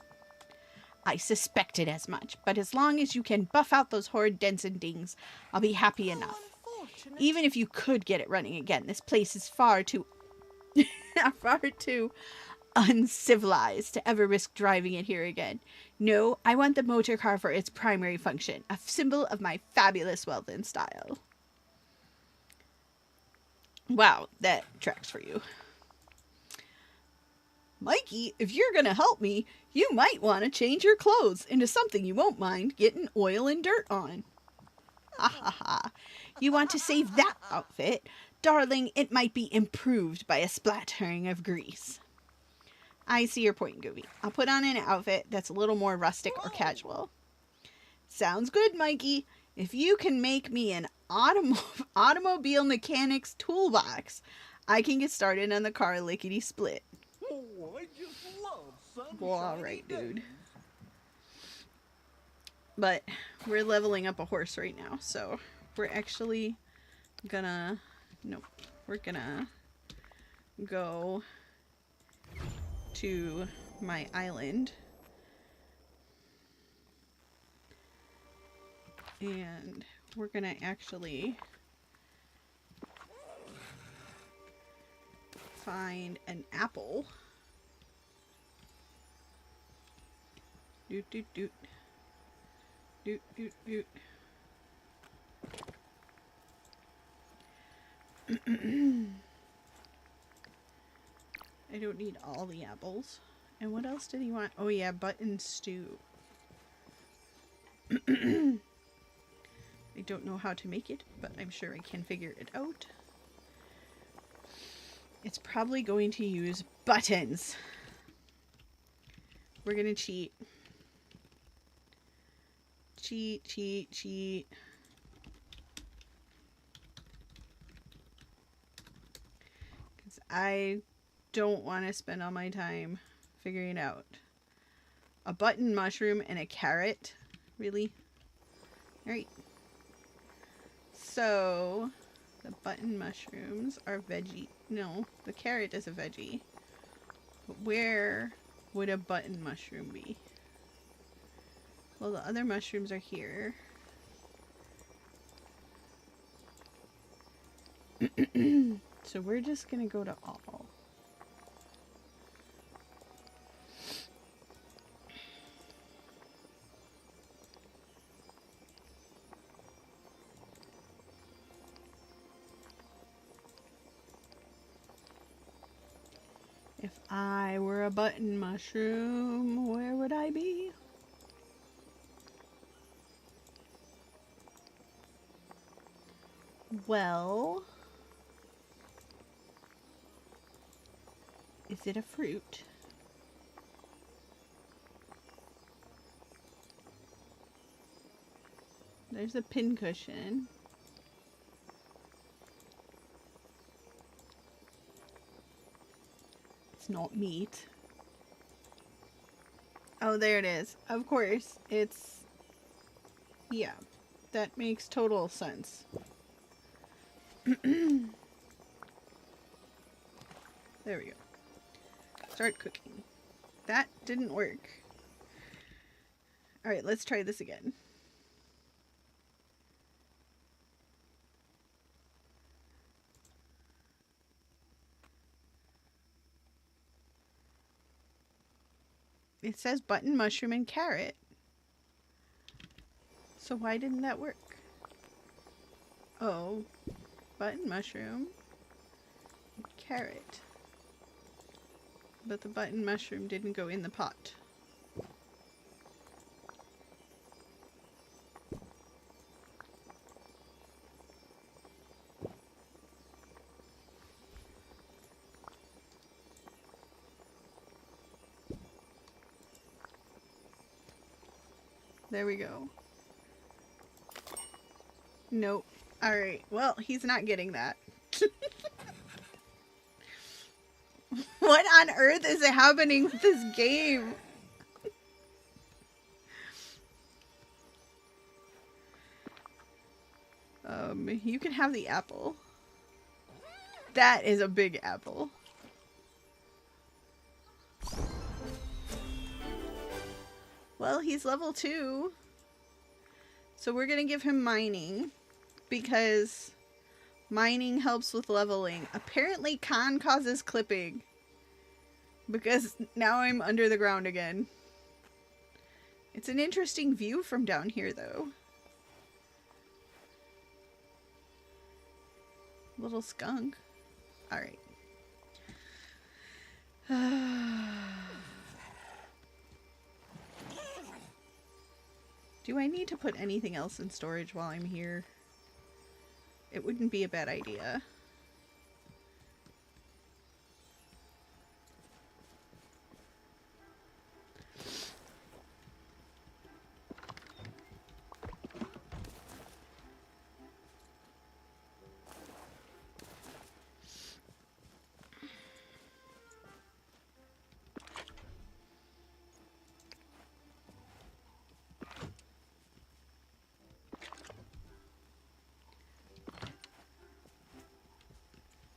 I suspected as much, but as long as you can buff out those horrid dents and dings, I'll be happy enough. Even if you could get it running again, this place is far too uncivilized to ever risk driving it here again. No, I want the motor car for its primary function, a symbol of my fabulous wealth and style. Wow, that tracks for you. Mikey, if you're gonna help me, you might want to change your clothes into something you won't mind getting oil and dirt on. Ha ha ha. You want to save that outfit? Darling, it might be improved by a splattering of grease. I see your point, Goofy. I'll put on an outfit that's a little more rustic or casual. Sounds good, Mikey. If you can make me an automobile mechanic's toolbox, I can get started on the car lickety-split. Oh, I just love sunshine. Well, alright, dude. But we're leveling up a horse right now, so we're actually gonna... Nope. We're gonna go to my island. And we're gonna actually find an apple. Doot doot doot. Doot doot doot. I don't need all the apples. And what else did he want? Oh yeah, button stew. I don't know how to make it, but I'm sure I can figure it out. It's probably going to use buttons. We're gonna cheat. Cheat, cheat, cheat. Because I don't want to spend all my time figuring it out. A button mushroom and a carrot? Really? Alright. So, the button mushrooms are veggie. No, the carrot is a veggie. But where would a button mushroom be? Well, the other mushrooms are here. So we're just gonna go to all. If I were a button mushroom, where would I be? Well, is it a fruit? There's a pincushion. It's not meat. Oh, there it is. Of course, it's... Yeah, that makes total sense. There we go. Start cooking. That didn't work. Alright, let's try this again. It says button, mushroom, and carrot. So why didn't that work? Oh, button, mushroom, carrot. But the button mushroom didn't go in the pot. There we go. Nope. Alright, well, he's not getting that. What on earth is happening with this game? You can have the apple. That is a big apple. Well, he's level 2. So we're gonna give him mining. Because mining helps with leveling. Apparently con causes clipping. Because now I'm under the ground again. It's an interesting view from down here though. Little skunk. Alright. Do I need to put anything else in storage while I'm here? It wouldn't be a bad idea.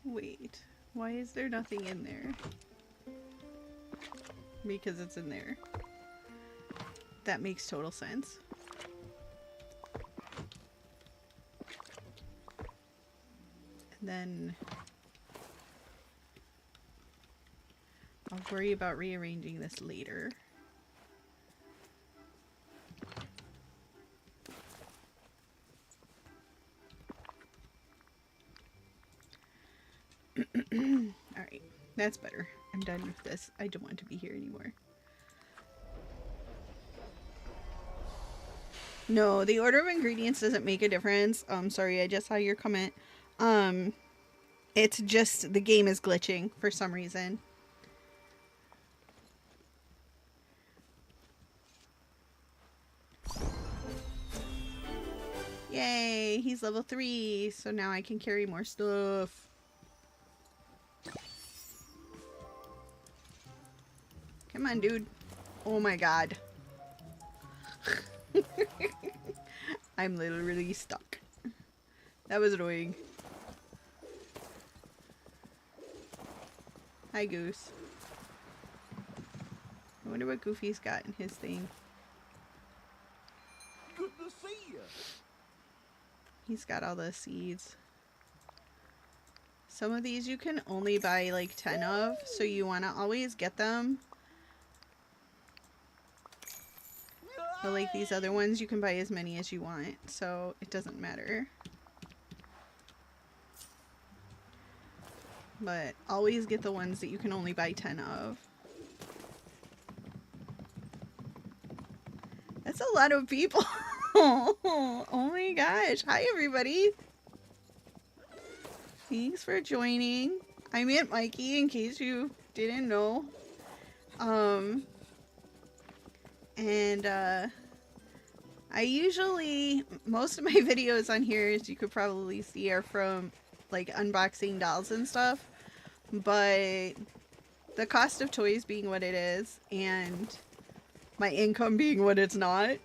Wait, why is there nothing in there? Because it's in there. That makes total sense. And then I'll worry about rearranging this later. Alright, that's better. I'm done with this. I don't want to be here anymore. No, the order of ingredients doesn't make a difference. Sorry, I just saw your comment. It's just the game is glitching for some reason. Yay, he's level 3, so now I can carry more stuff. Come on, dude. Oh my god. I'm literally stuck. That was annoying. Hi, Goose. I wonder what Goofy's got in his thing. Good to see you. He's got all the seeds. Some of these you can only buy like 10 of, so you want to always get them. But like these other ones, you can buy as many as you want, so it doesn't matter. But always get the ones that you can only buy 10 of. That's a lot of people. Oh my gosh. Hi, everybody. Thanks for joining. I'm Aunt Mikey, in case you didn't know. I usually, most of my videos on here, as you could probably see, are from like unboxing dolls and stuff, but the cost of toys being what it is and my income being what it's not,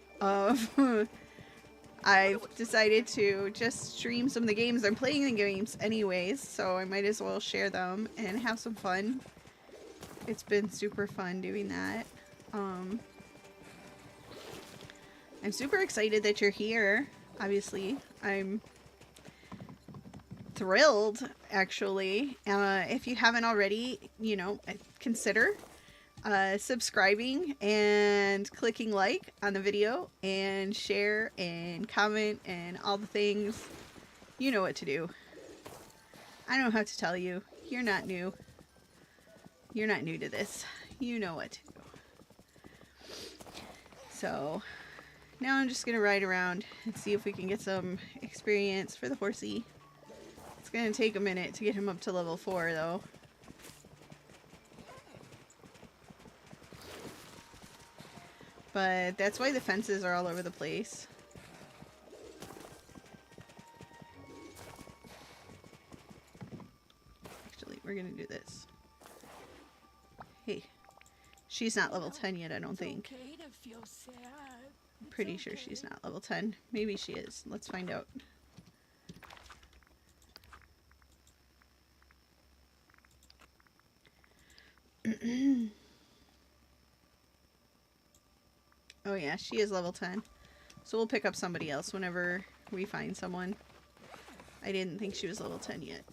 I've decided to just stream some of the games. I'm playing the games anyways, so I might as well share them and have some fun. It's been super fun doing that. I'm super excited that you're here. Obviously, I'm thrilled, actually. If you haven't already, you know, consider subscribing and clicking like on the video and share and comment and all the things. You know what to do. I don't have to tell you. You're not new. You're not new to this. You know what to do. So now I'm just going to ride around and see if we can get some experience for the horsey. It's going to take a minute to get him up to level 4 though. But that's why the fences are all over the place. Actually, we're gonna do this. Hey, she's not level 10 yet, I don't think. Okay to feel sad. I'm pretty sure she's not level 10. Maybe she is. Let's find out. Oh yeah, she is level 10. So we'll pick up somebody else whenever we find someone. I didn't think she was level 10 yet.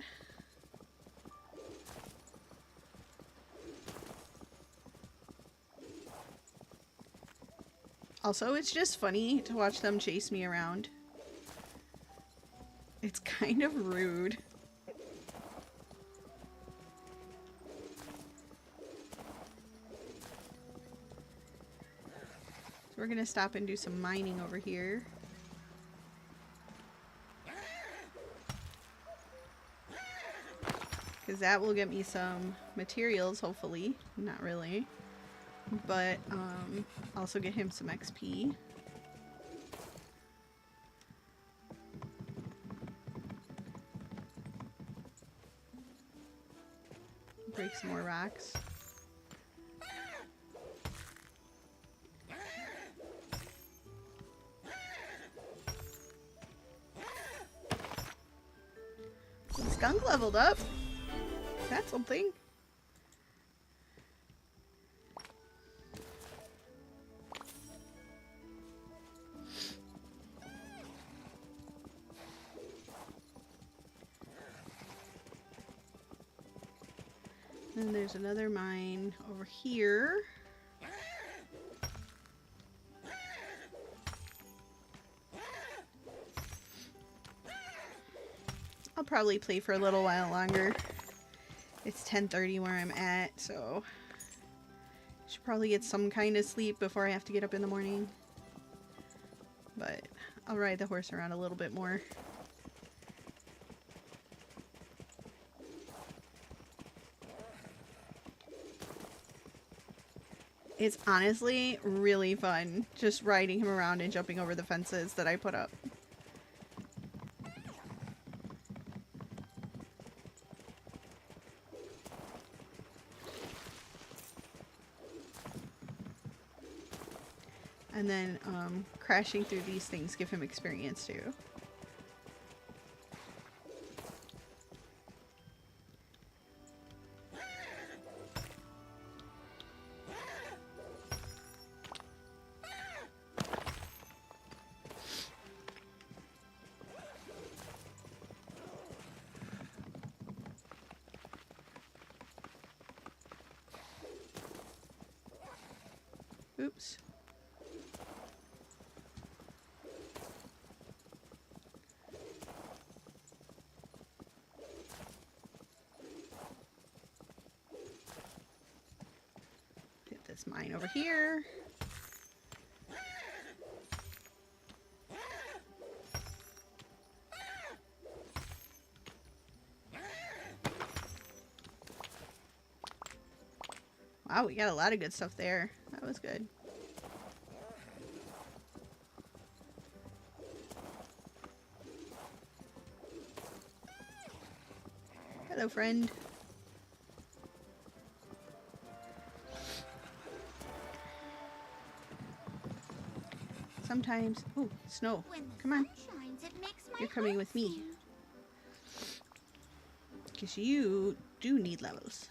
Also, it's just funny to watch them chase me around. It's kind of rude. We're gonna stop and do some mining over here. Because that will get me some materials, hopefully. Not really. But, also get him some XP. Break some more rocks. The skunk leveled up. That's something. And there's another mine over here. I'll probably play for a little while longer. It's 10:30 where I'm at, so I should probably get some kind of sleep before I have to get up in the morning. But I'll ride the horse around a little bit more. It's honestly really fun just riding him around and jumping over the fences that I put up. And then crashing through these things give him experience too. Oops. Hit this mine over here. Wow, we got a lot of good stuff there. That was good. Hello, friend. Sometimes... Ooh, snow. When the Come on. sun shines, it makes my You're coming heart with me. sing. Because you do need levels.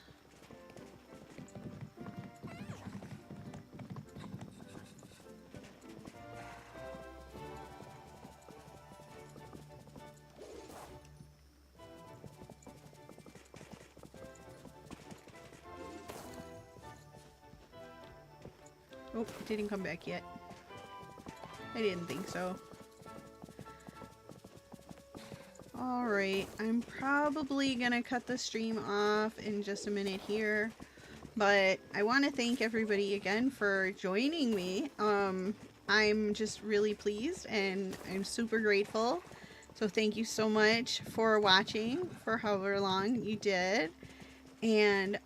Oh, it didn't come back yet. I didn't think so. Alright, I'm probably gonna cut the stream off in just a minute here. But I want to thank everybody again for joining me. I'm just really pleased and I'm super grateful. So thank you so much for watching for however long you did. And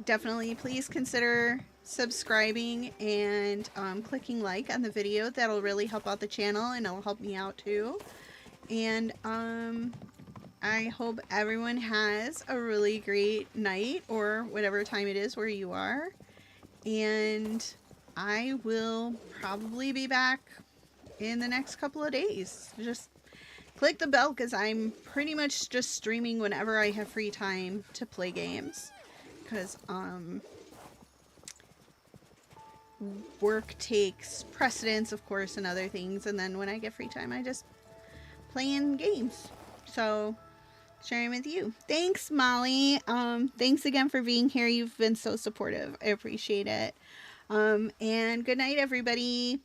definitely please consider subscribing and clicking like on the video. That'll really help out the channel and it'll help me out too. And I hope everyone has a really great night or whatever time it is where you are. And I will probably be back in the next couple of days. Just click the bell because I'm pretty much just streaming whenever I have free time to play games. Because work takes precedence, of course, and other things. And then when I get free time, I just play in games. So sharing with you. Thanks, Molly. Thanks again for being here. You've been so supportive. I appreciate it. And good night, everybody.